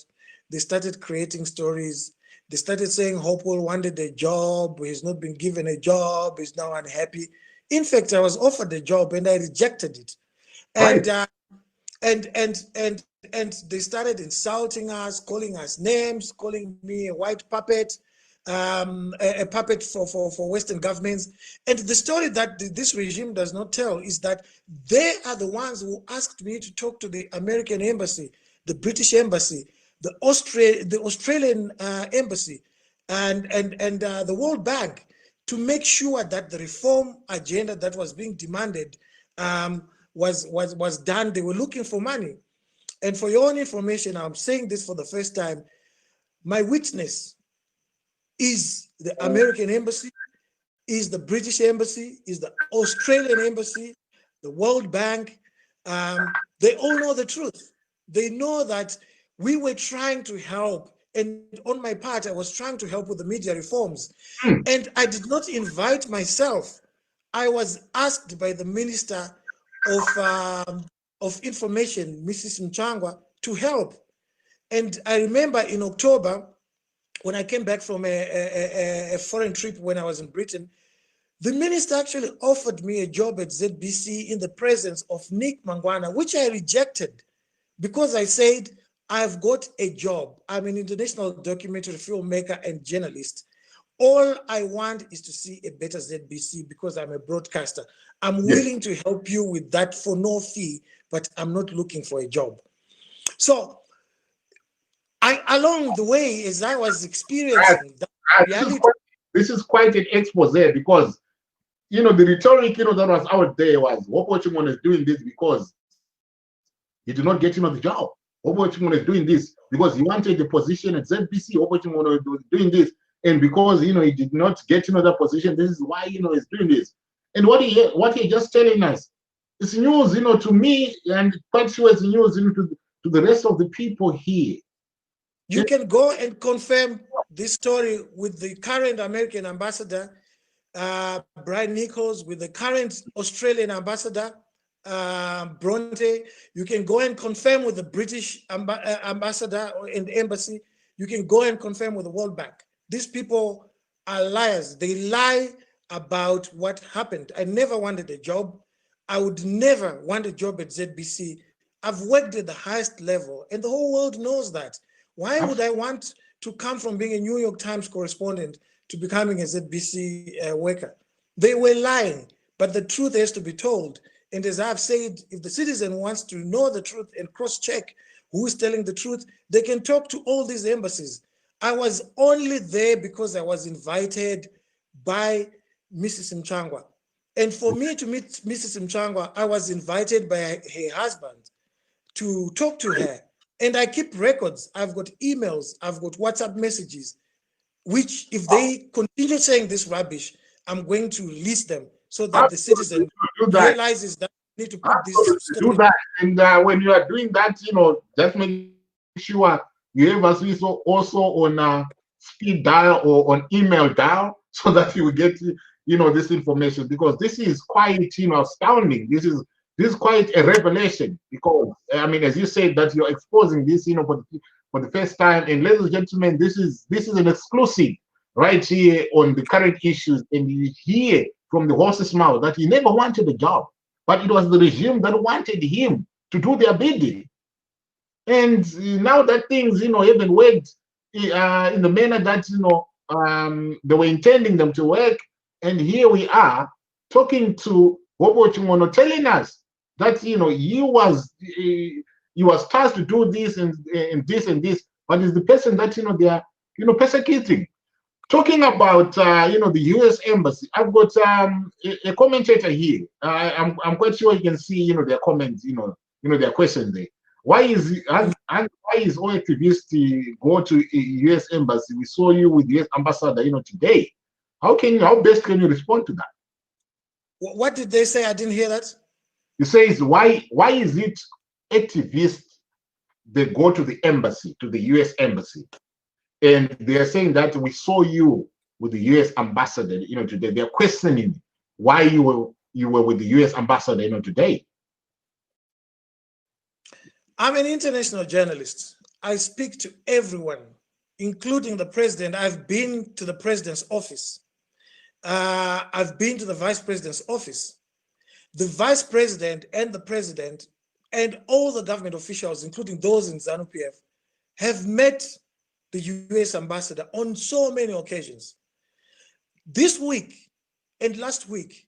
they started creating stories. They started saying Hopewell wanted a job, he's not been given a job, he's now unhappy. In fact, I was offered a job and I rejected it. And they started insulting us, calling us names, calling me a white puppet, a puppet for Western governments. And the story that this regime does not tell is that they are the ones who asked me to talk to the American embassy, the British embassy, the Australian embassy, and the World Bank, to make sure that the reform agenda that was being demanded was done. They were looking for money. And for your own information, I'm saying this for the first time, my witness is the American embassy, is the British embassy, is the Australian embassy, the World Bank. They all know the truth. They know that we were trying to help. And on my part, I was trying to help with the media reforms. And I did not invite myself. I was asked by the Minister of Information, Mrs. Mchangwa, to help. And I remember in October, when I came back from a foreign trip when I was in Britain, the minister actually offered me a job at ZBC in the presence of Nick Mangwana, which I rejected because I said, I've got a job. I'm an international documentary filmmaker and journalist. All I want is to see a better ZBC because I'm a broadcaster. I'm willing to help you with that for no fee, but I'm not looking for a job. So along the way, as I was experiencing that reality, this is quite an expose because, the rhetoric, that was out there was, Hopewell Chin'ono is doing this because he did not get, the job. Hopewell Chin'ono is doing this because he wanted the position at ZBC. Hopewell Chin'ono is doing this and because he did not get that position, this is why he's doing this. And what he just telling us, it's news, to me, and quite sure it's news, to the rest of the people here. You can go and confirm this story with the current American ambassador, Brian Nichols, with the current Australian ambassador, Bronte. You can go and confirm with the British ambassador in the embassy. You can go and confirm with the World Bank. These people are liars. They lie about what happened. I never wanted a job. I would never want a job at ZBC. I've worked at the highest level, and the whole world knows that. Why would I want to come from being a New York Times correspondent to becoming a ZBC worker? They were lying, but the truth has to be told. And as I've said, if the citizen wants to know the truth and cross-check who is telling the truth, they can talk to all these embassies. I was only there because I was invited by Mrs. Mchangwa. And for me to meet Mrs. Mchangwa, I was invited by her husband to talk to her. And I keep records. I've got emails, I've got WhatsApp messages, which if they continue saying this rubbish, I'm going to list them so that the citizen realizes that they need to put this do that. And when you are doing that, just make sure you have us also on speed dial or on email dial so that you will get this information, because this is quite astounding. This is quite a revelation, because I mean, as you said, that you're exposing this for the first time. And ladies and gentlemen, this is an exclusive right here on the current issues, and you hear from the horse's mouth that he never wanted a job, but it was the regime that wanted him to do their bidding. And now that things haven't worked in the manner that they were intending them to work, and here we are talking to Hopewell Chin'ono, telling us that he was tasked to do this and this and this, but is the person that they are persecuting. Talking about the U.S. embassy, I've got a commentator here. I'm quite sure you can see their comments, their questions there. Why is all activists go to U.S. embassy? We saw you with the U.S. ambassador today. How best can you respond to that? What did they say? I didn't hear that. He says, why is it activists, they go to the embassy, to the U.S. embassy, and they're saying that we saw you with the U.S. ambassador, today. They're questioning why you were with the U.S. ambassador, today. I'm an international journalist. I speak to everyone, including the president. I've been to the president's office. I've been to the vice president's office. The vice president and the president and all the government officials, including those in ZANU-PF, have met the U.S. ambassador on so many occasions. This week and last week,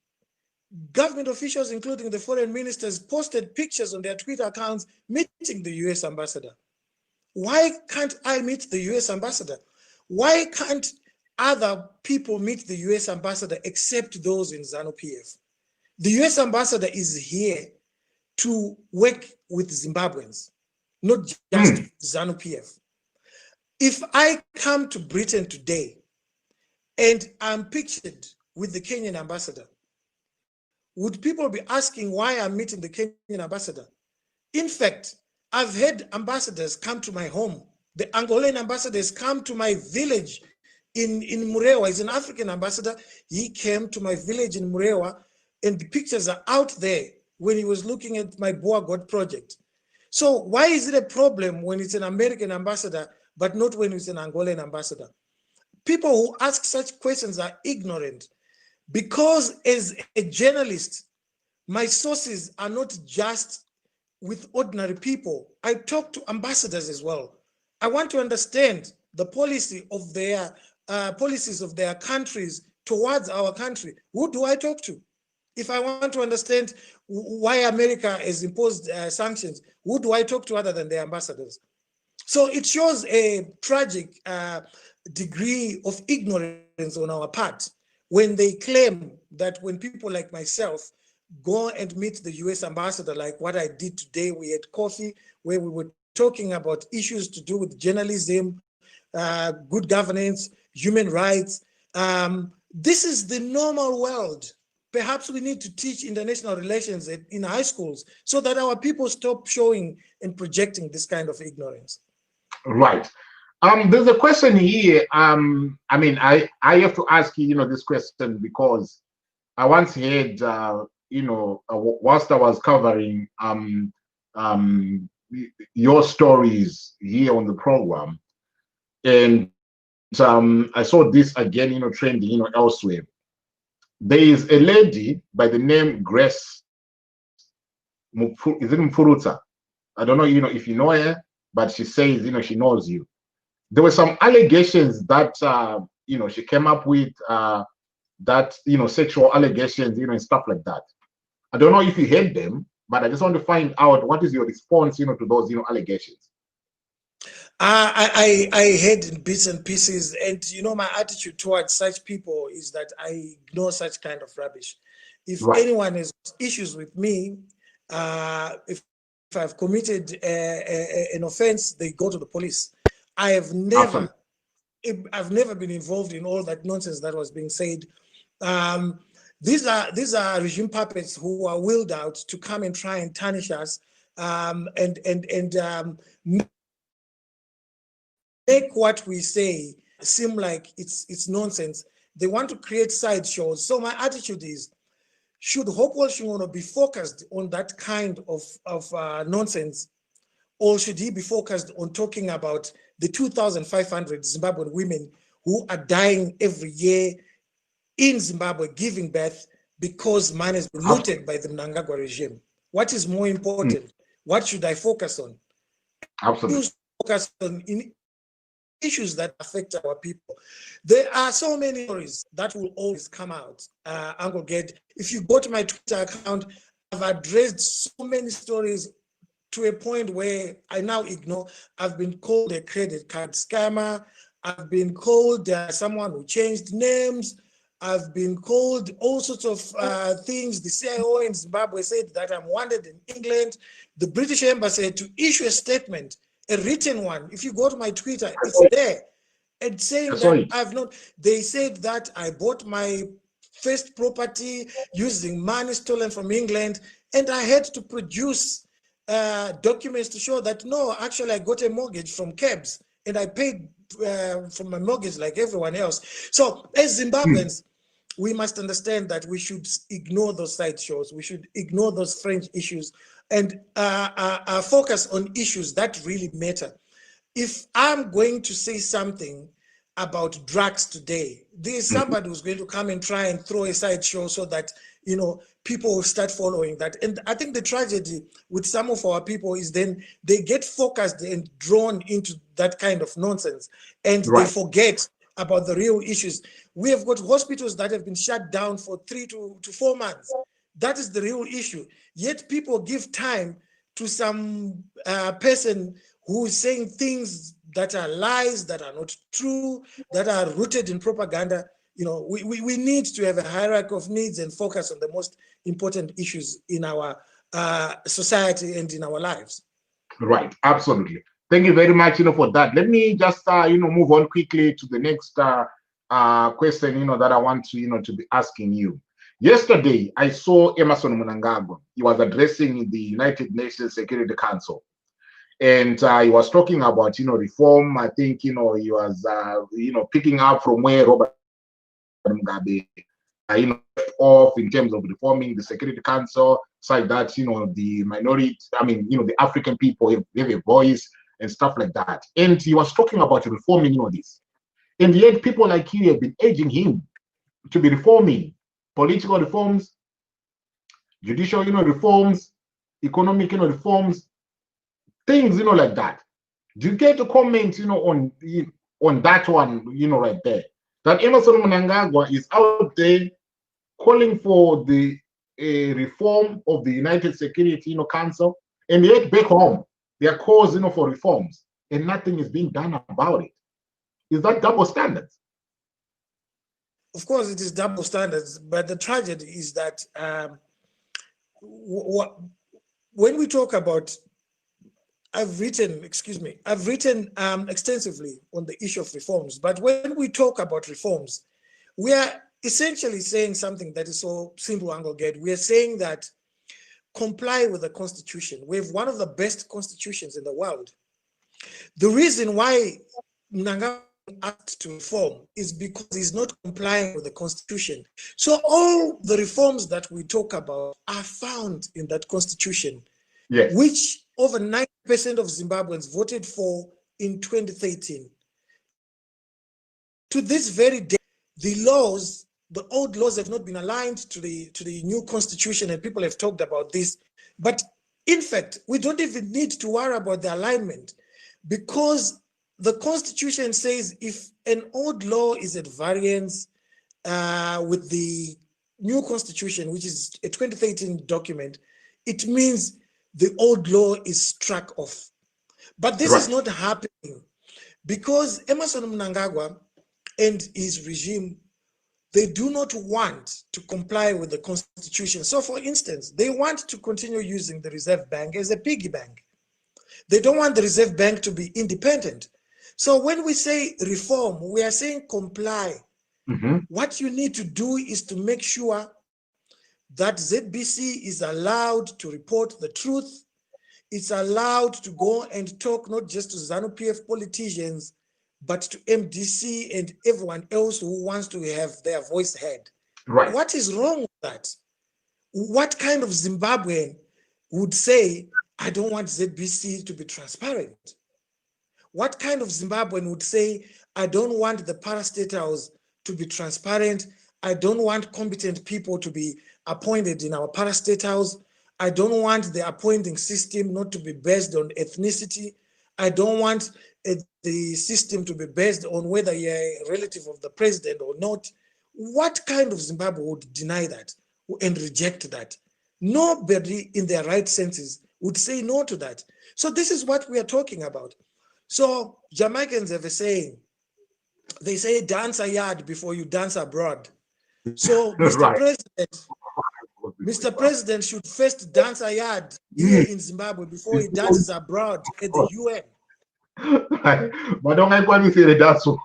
government officials, including the foreign ministers, posted pictures on their Twitter accounts meeting the U.S. ambassador. Why can't I meet the U.S. ambassador? Why can't other people meet the U.S. ambassador except those in ZANU-PF? The U.S. ambassador is here to work with Zimbabweans, not just ZANU-PF. If I come to Britain today and I'm pictured with the Kenyan ambassador, would people be asking why I'm meeting the Kenyan ambassador? In fact, I've had ambassadors come to my home. The Angolan ambassador has come to my village in Murewa. He's an African ambassador. He came to my village in Murewa, and the pictures are out there when he was looking at my Boa God project. So why is it a problem when it's an American ambassador, but not when it's an Angolan ambassador? People who ask such questions are ignorant, because as a journalist, my sources are not just with ordinary people. I talk to ambassadors as well. I want to understand the policy of their policies of their countries towards our country. Who do I talk to? If I want to understand why America has imposed sanctions, who do I talk to other than the ambassadors? So it shows a tragic degree of ignorance on our part when they claim that when people like myself go and meet the US ambassador, like what I did today, we had coffee where we were talking about issues to do with journalism, good governance, human rights. This is the normal world. Perhaps we need to teach international relations in high schools so that our people stop showing and projecting this kind of ignorance. Right. There's a question here. I mean, I have to ask you, this question because I once heard, whilst I was covering your stories here on the program, and I saw this again, trending, elsewhere. There is a lady by the name Grace. Is it Mfuruta? I don't know, if you know her, but she says, she knows you. There were some allegations that, she came up with, that, sexual allegations, and stuff like that. I don't know if you heard them, but I just want to find out what is your response, to those, allegations. I heard in bits and pieces, and my attitude towards such people is that I ignore such kind of rubbish. If anyone has issues with me, if I've committed an offense, they go to the police. I've never been involved in all that nonsense that was being said. These are regime puppets who are willed out to come and try and tarnish us, and make what we say seem like it's nonsense. They want to create sideshows. So my attitude is, should Hopewell Chin'ono be focused on that kind of nonsense, or should he be focused on talking about the 2,500 Zimbabwean women who are dying every year in Zimbabwe giving birth because money has been looted by the Mnangagwa regime? What is more important? What should I focus on? Absolutely. Focus on issues that affect our people. There are so many stories that will always come out. Uncle Ged, if you go to my Twitter account, I've addressed so many stories to a point where I now ignore. I've been called a credit card scammer. I've been called someone who changed names. I've been called all sorts of things. The CIO in Zimbabwe said that I'm wanted in England. The British Embassy had to issue a statement, a written one. If you go to my Twitter, it's there. And saying that I've not, they said that I bought my first property using money stolen from England, and I had to produce documents to show that, no, actually I got a mortgage from KEBS, and I paid for my mortgage like everyone else. So as Zimbabweans, we must understand that we should ignore those sideshows. We should ignore those fringe issues and focus on issues that really matter. If I'm going to say something about drugs today, there's somebody who's going to come and try and throw a sideshow so that, people will start following that. And I think the tragedy with some of our people is then they get focused and drawn into that kind of nonsense, and they forget about the real issues. We have got hospitals that have been shut down for 3 to 4 months. That is the real issue. Yet people give time to some person who is saying things that are lies, that are not true, that are rooted in propaganda. We need to have a hierarchy of needs and focus on the most important issues in our society and in our lives. Right, absolutely. Thank you very much, for that. Let me just, move on quickly to the next question, that I want to, to be asking you. Yesterday, I saw Emmerson Mnangagwa. He was addressing the United Nations Security Council, and he was talking about, reform. I think, he was, picking up from where Robert Mugabe, left off in terms of reforming the Security Council, so that, the minority, the African people have a voice and stuff like that. And he was talking about reforming, this. And yet people like you have been urging him to be reforming political reforms, judicial, reforms, economic, reforms, things, like that. Do you get to comment, on that one, right there? That Emmerson Mnangagwa is out there calling for the reform of the United Security, Council, and yet back home they are calls, for reforms, and nothing is being done about it. Is that double standards? Of course, it is double standards, but the tragedy is that when we talk about I've written extensively on the issue of reforms. But when we talk about reforms, we are essentially saying something that is so simple, Angoged. We are saying that comply with the Constitution. We have one of the best constitutions in the world. The reason why Mnangagwa asked to reform is because he's not complying with the Constitution. So all the reforms that we talk about are found in that Constitution, Yes. which over 90% of Zimbabweans voted for in 2013. To this very day, the old laws have not been aligned to the new Constitution, and people have talked about this. But in fact, we don't even need to worry about the alignment, because the Constitution says if an old law is at variance with the new Constitution, which is a 2013 document, it means the old law is struck off. But this is not happening because Emmerson Mnangagwa and his regime, they do not want to comply with the Constitution. So for instance, they want to continue using the Reserve Bank as a piggy bank. They don't want the Reserve Bank to be independent. So when we say reform, we are saying comply. What you need to do is to make sure that ZBC is allowed to report the truth. It's allowed to go and talk not just to ZANU-PF politicians, but to MDC and everyone else who wants to have their voice heard. Right. What is wrong with that? What kind of Zimbabwean would say, I don't want ZBC to be transparent? What kind of Zimbabwean would say, I don't want the parastatals to be transparent? I don't want competent people to be appointed in our parastatals. I don't want the appointing system not to be based on ethnicity. I don't want the system to be based on whether you're a relative of the president or not. What kind of Zimbabwe would deny that and reject that? Nobody in their right senses would say no to that. So this is what we are talking about. So Jamaicans have a saying, they say dance a yard before you dance abroad. So Mr. President should first dance a yard here in Zimbabwe before he dances abroad at the UN. But don't I want to say that's so.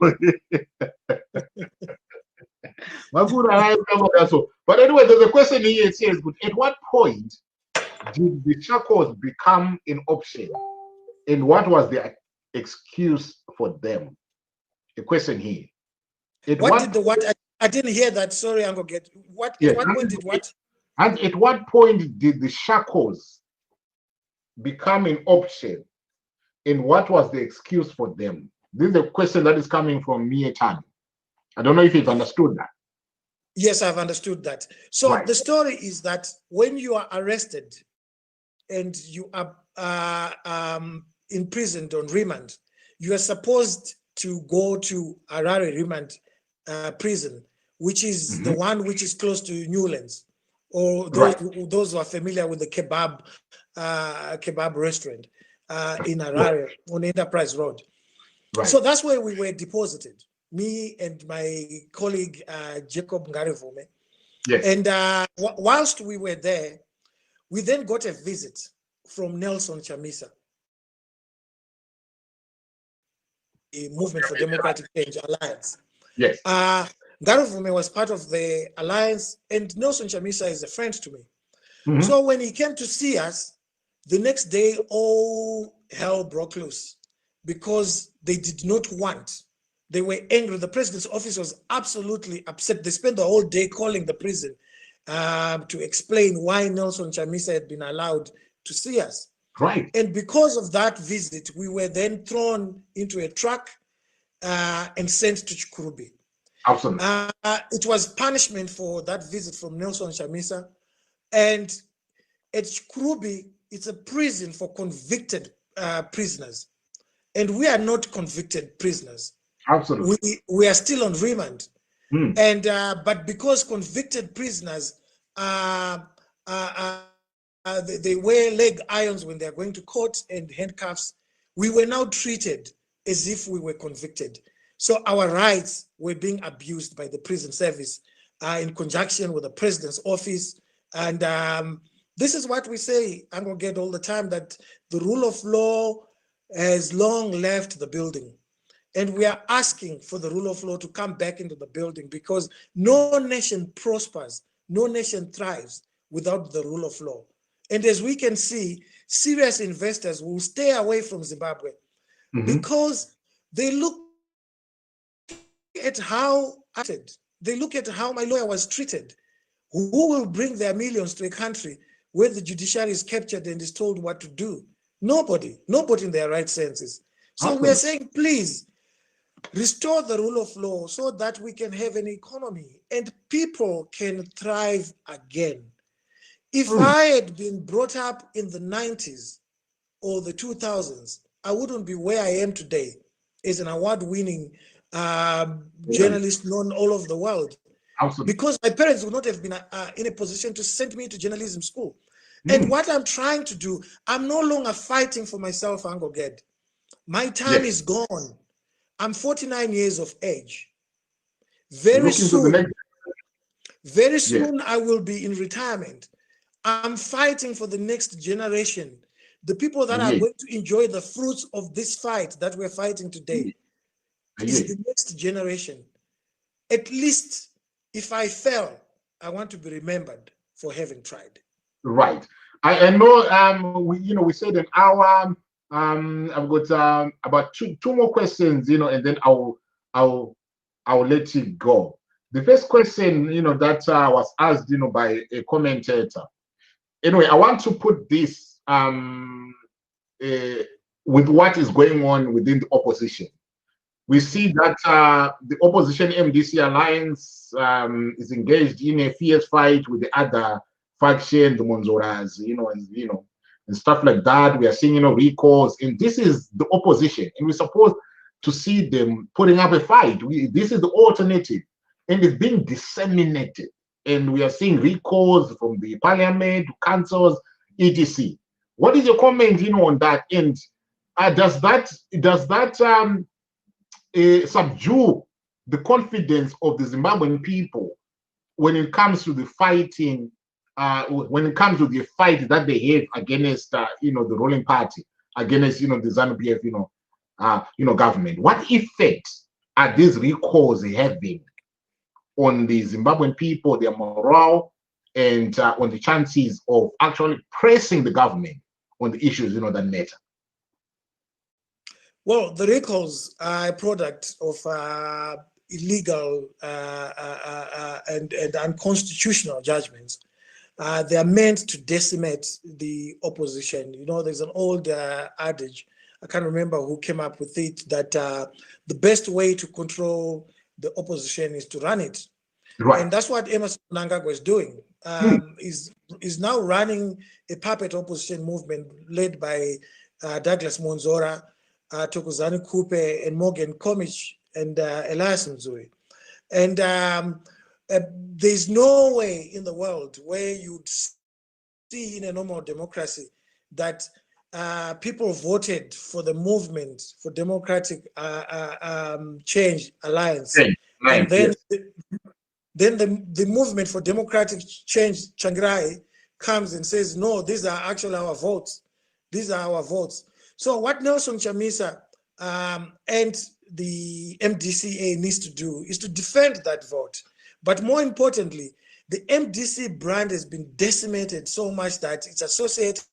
But anyway, there's a question here. It says, but at what point did the shackles become an option, and what was the excuse for them? A question here. I didn't hear that. Sorry, Angoged. And at what point did the shackles become an option, and what was the excuse for them? This is a question that is coming from Mietani. I don't know if you've understood that. Yes, I've understood that. So the story is that when you are arrested and you are imprisoned on remand, you are supposed to go to Harare remand prison, which is the one which is close to Newlands, or those who are familiar with the kebab restaurant in Harare on Enterprise Road. So that's where we were deposited, me and my colleague Jacob Ngarevume. And whilst we were there, we then got a visit from Nelson Chamisa, a Movement for Democratic Change Alliance. Ngarevume was part of the alliance, and Nelson Chamisa is a friend to me. So when he came to see us, the next day, all hell broke loose because they did not want. They were angry. The president's office was absolutely upset. They spent the whole day calling the prison to explain why Nelson Chamisa had been allowed to see us. And because of that visit, we were then thrown into a truck and sent to Chikurubi. It was punishment for that visit from Nelson Chamisa. And at Chikurubi, it's a prison for convicted prisoners. And we are not convicted prisoners. We are still on remand. And but because convicted prisoners, they wear leg irons when they're going to court and handcuffs, we were now treated as if we were convicted. So our rights were being abused by the prison service in conjunction with the president's office. And This is what we say, Angoged, all the time, that the rule of law has long left the building. And we are asking for the rule of law to come back into the building, because no nation prospers, no nation thrives without the rule of law. And as we can see, serious investors will stay away from Zimbabwe because they look at how they look at how my lawyer was treated. Who will bring their millions to a country where the judiciary is captured and is told what to do? Nobody in their right senses. So we are saying, please, restore the rule of law so that we can have an economy and people can thrive again. If I had been brought up in the 90s or the 2000s, I wouldn't be where I am today as an award-winning journalist known all over the world. Absolutely. Because my parents would not have been in a position to send me to journalism school. And what I'm trying to do, I'm no longer fighting for myself, Angoged. My time is gone. I'm 49 years of age. Very soon I will be in retirement. I'm fighting for the next generation, the people that are going to enjoy the fruits of this fight that we're fighting today. Is the next generation. At least if I fail, I want to be remembered for having tried. Right. I know we said an hour. I've got about two more questions, and then I'll let you go. The first question, that was asked, by a commentator. Anyway, I want to put this with what is going on within the opposition. We see that the opposition MDC alliance is engaged in a fierce fight with the other faction, the Monzoras, and stuff like that. We are seeing, recalls, and this is the opposition, and we're supposed to see them putting up a fight. This is the alternative, and it's being disseminated, and we are seeing recalls from the parliament, councils, etc. What is your comment, on that? And does that subdue the confidence of the Zimbabwean people when it comes to the fighting? When it comes to the fight that they have against, the ruling party, against, the ZANU-PF, government, what effect are these recalls having on the Zimbabwean people, their morale, and on the chances of actually pressing the government on the issues, that matter? Well, the recalls are a product of illegal and unconstitutional judgments. They are meant to decimate the opposition. There's an old adage, I can't remember who came up with it, that the best way to control the opposition is to run it. Right. And that's what Emerson Mnangagwa is doing. Is now running a puppet opposition movement led by Douglas Monzora, Thokozani Kupe, and Morgan Komich, and Elias Mzuri. And there's no way in the world where you'd see in a normal democracy that people voted for the movement for democratic change alliance, and then the movement for democratic change, Changirai, comes and says, no, these are actually our votes. These are our votes. So what Nelson Chamisa and the MDCA needs to do is to defend that vote. But more importantly, the MDC brand has been decimated so much that it's associated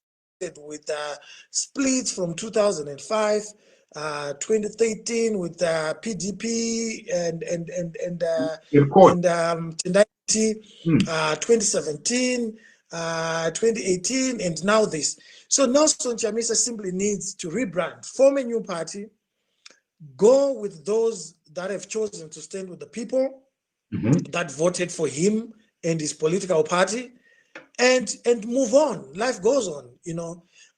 with splits from 2005, 2013 with PDP and 2017, 2018, and now this. So Nelson Chamisa simply needs to rebrand, form a new party, go with those that have chosen to stand with the people, that voted for him and his political party, and move on. Life goes on,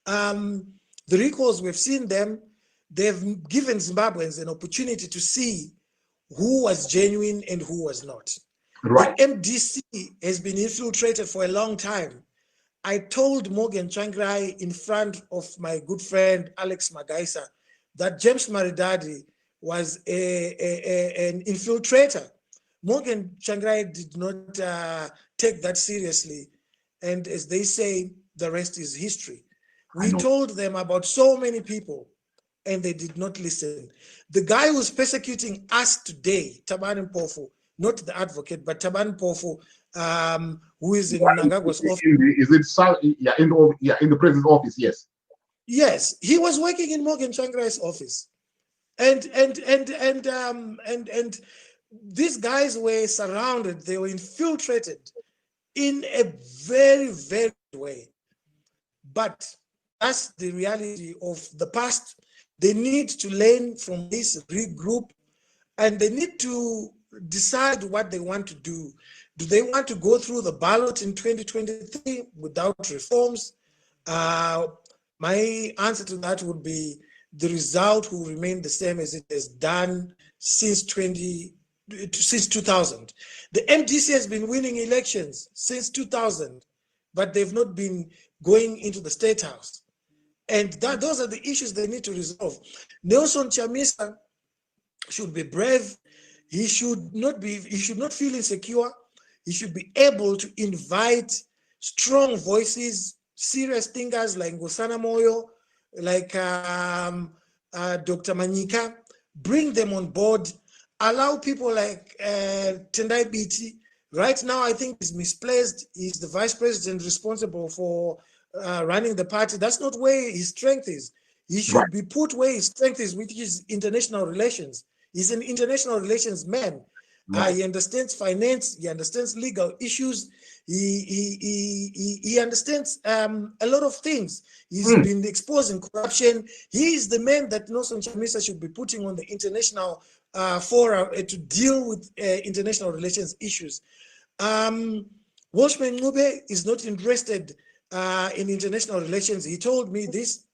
The recalls, we've seen them. They've given Zimbabweans an opportunity to see who was genuine and who was not. Right. The MDC has been infiltrated for a long time. I told Morgan Changirai in front of my good friend Alex Magaisa that James Maridadi was an infiltrator. Morgan Changirai did not take that seriously, And as they say, the rest is history. We told them about so many people, and they did not listen. The guy who's persecuting us today, Taban Mpofu, not the advocate, but Taban Mpofu, who is in Mnangagwa's office. Is it in the president's office? Yes. Yes, he was working in Morgan Changrai's office, and these guys were surrounded. They were infiltrated in a very, very way. But that's the reality of the past. They need to learn from this, regroup, and they need to decide what they want to do. Do they want to go through the ballot in 2023 without reforms? My answer to that would be the result will remain the same as it has done since 2000. The MDC has been winning elections since 2000, but they've not been going into the State House. And those are the issues they need to resolve. Nelson Chamisa should be brave. He should not feel insecure. He should be able to invite strong voices, serious thinkers like Ngosana Moyo, like Dr. Manyika, bring them on board, allow people like Tendai Biti. Right now, I think he's misplaced. He's the vice president responsible for running the party. That's not where his strength is. He should be put where his strength is, which is international relations. He's an international relations man. He understands finance. He understands legal issues. He understands a lot of things. He's been exposing corruption. He is the man that Nelson Chamisa should be putting on the international fora to deal with international relations issues. Walshman Ngube is not interested in international relations. He told me this.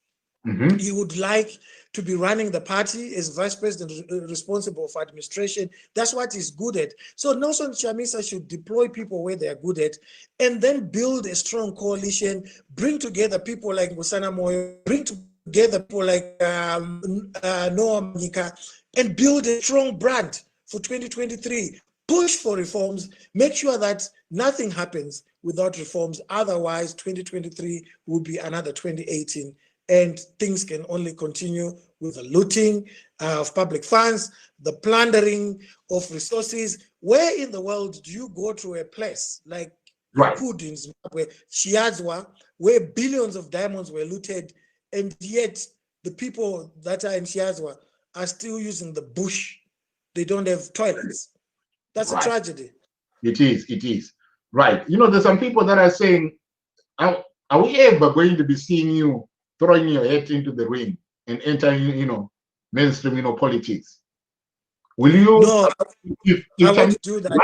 He would like to be running the party as vice president responsible for administration. That's what he's good at. So Nelson Chamisa should deploy people where they are good at and then build a strong coalition, bring together people like Ngosana Moyo, bring together people like Noah Manyika, and build a strong brand for 2023. Push for reforms, make sure that nothing happens without reforms. Otherwise, 2023 will be another 2018. And things can only continue with the looting of public funds, the plundering of resources. Where in the world do you go to a place like Kud in Zimbabwe, Chiadzwa, where billions of diamonds were looted, and yet the people that are in Chiadzwa are still using the bush? They don't have toilets. That's a tragedy. It is. Right. You know, there's some people that are saying, are we ever going to be seeing you throwing your head into the ring and entering, mainstream, politics? Will you? No, if I want to do that.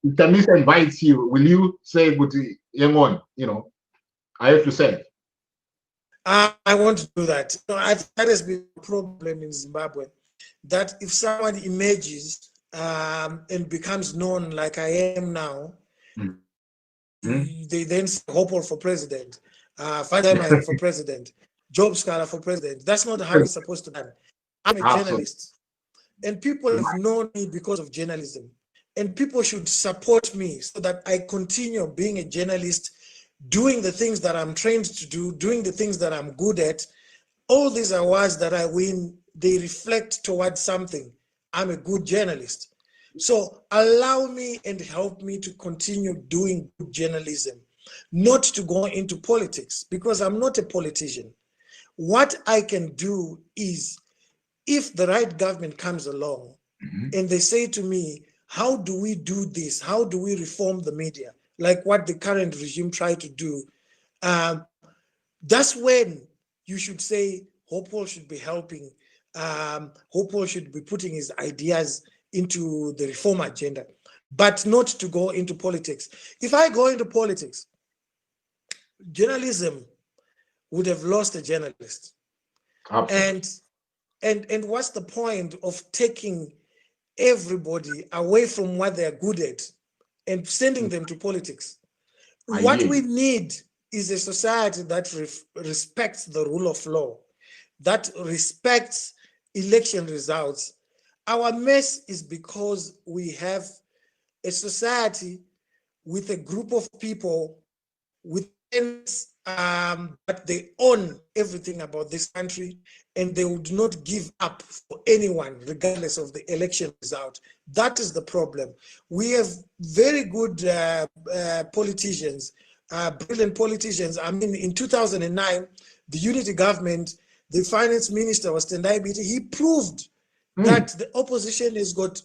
If Chamisa invites you, will you say, "But young on," I have to say. I want to do that. That has been a problem in Zimbabwe. That if someone emerges and becomes known like I am now, they then say Hopewell for president. Father for president, Job Scholar for president. That's not how it's supposed to be done. I'm a journalist, and people have known me because of journalism, and people should support me so that I continue being a journalist, doing the things that I'm trained to do, doing the things that I'm good at. All these awards that I win, they reflect towards something. I'm a good journalist. So allow me and help me to continue doing good journalism, not to go into politics, because I'm not a politician. What I can do is, if the right government comes along and they say to me, how do we do this? How do we reform the media? Like what the current regime tried to do. That's when you should say Hopewell should be helping. Hopewell should be putting his ideas into the reform agenda, but not to go into politics. If I go into politics, journalism would have lost a journalist. And what's the point of taking everybody away from what they're good at and sending them to politics? What we need is a society that respects the rule of law, that respects election results. Our mess is because we have a society with a group of people with but they own everything about this country, and they would not give up for anyone, regardless of the election result. That is the problem. We have very good politicians, brilliant politicians. I mean, in 2009, the unity government, the finance minister was Tendai Biti. He proved that the opposition has got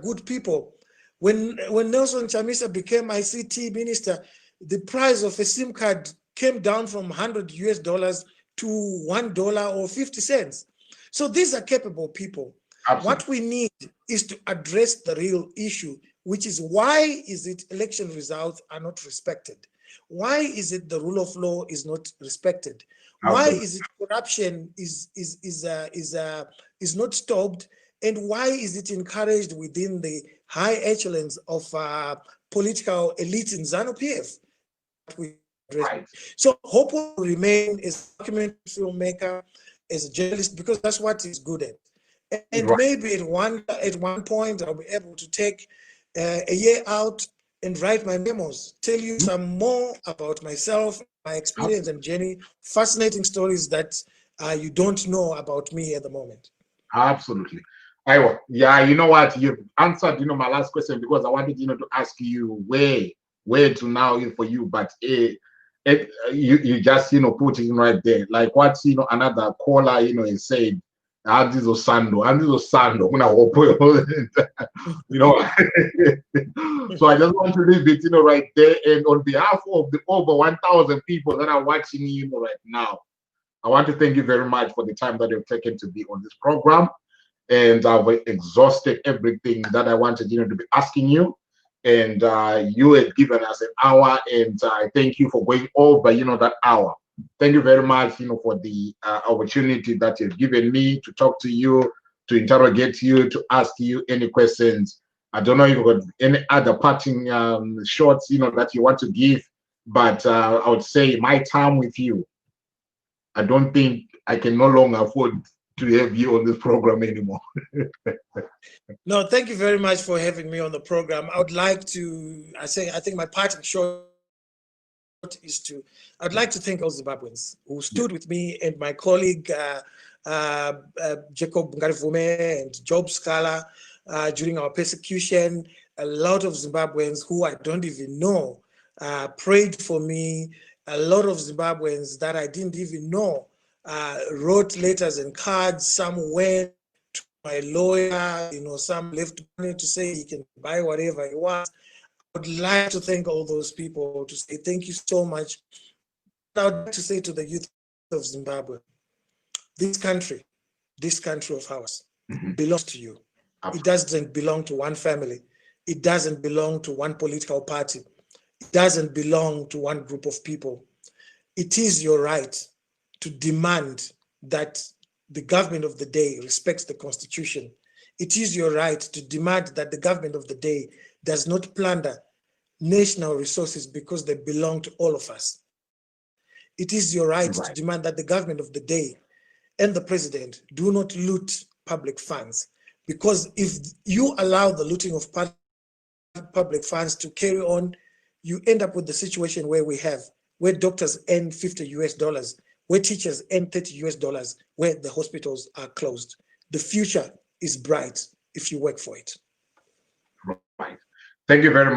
good people. When Nelson Chamisa became ICT minister, the price of a SIM card came down from $100 to $1 or 50 cents. So these are capable people. Absolutely. What we need is to address the real issue, which is why is it election results are not respected? Why is it the rule of law is not respected? Absolutely. Why is it corruption is not stopped? And why is it encouraged within the high echelons of political elite in ZANU-PF? Right. So Hopewell will remain as a documentary filmmaker, as a journalist, because that's what he's good at. And right. Maybe at one point I'll be able to take a year out and write my memos, tell you some more about myself, my experience and journey, fascinating stories that you don't know about me at the moment. Absolutely. Yeah, you know what? You've answered, my last question, because I wanted, to ask you where to now for you, but you just, put it right there. Like what, another caller, has said, Andizo Sando, So I just want to leave it, right there. And on behalf of the over 1,000 people that are watching you right now, I want to thank you very much for the time that you've taken to be on this program. And I've exhausted everything that I wanted, to be asking you. And you had given us an hour, and I thank you for going over, that hour. Thank you very much, for the opportunity that you've given me to talk to you, to interrogate you, to ask you any questions. I don't know if you've got any other parting shots, that you want to give, but I would say my time with you, I don't think I can no longer afford to have you on this program anymore. No, thank you very much for having me on the program. I would like to, I think my parting shot is I'd like to thank all Zimbabweans who stood with me and my colleague, Jacob Ngarivume and Job Scala during our persecution. A lot of Zimbabweans who I don't even know prayed for me. A lot of Zimbabweans that I didn't even know wrote letters and cards. Some went to my lawyer, some left money to say he can buy whatever he wants. I would like to thank all those people, to say thank you so much. I would like to say to the youth of Zimbabwe, this country of ours belongs to you. It doesn't belong to one family. It doesn't belong to one political party. It doesn't belong to one group of people. It is your right to demand that the government of the day respects the Constitution. It is your right to demand that the government of the day does not plunder national resources because they belong to all of us. It is your right to demand that the government of the day and the president do not loot public funds, because if you allow the looting of public funds to carry on, you end up with the situation where doctors earn $50 where teachers earn $30 where the hospitals are closed. The future is bright if you work for it. Right. Thank you very much.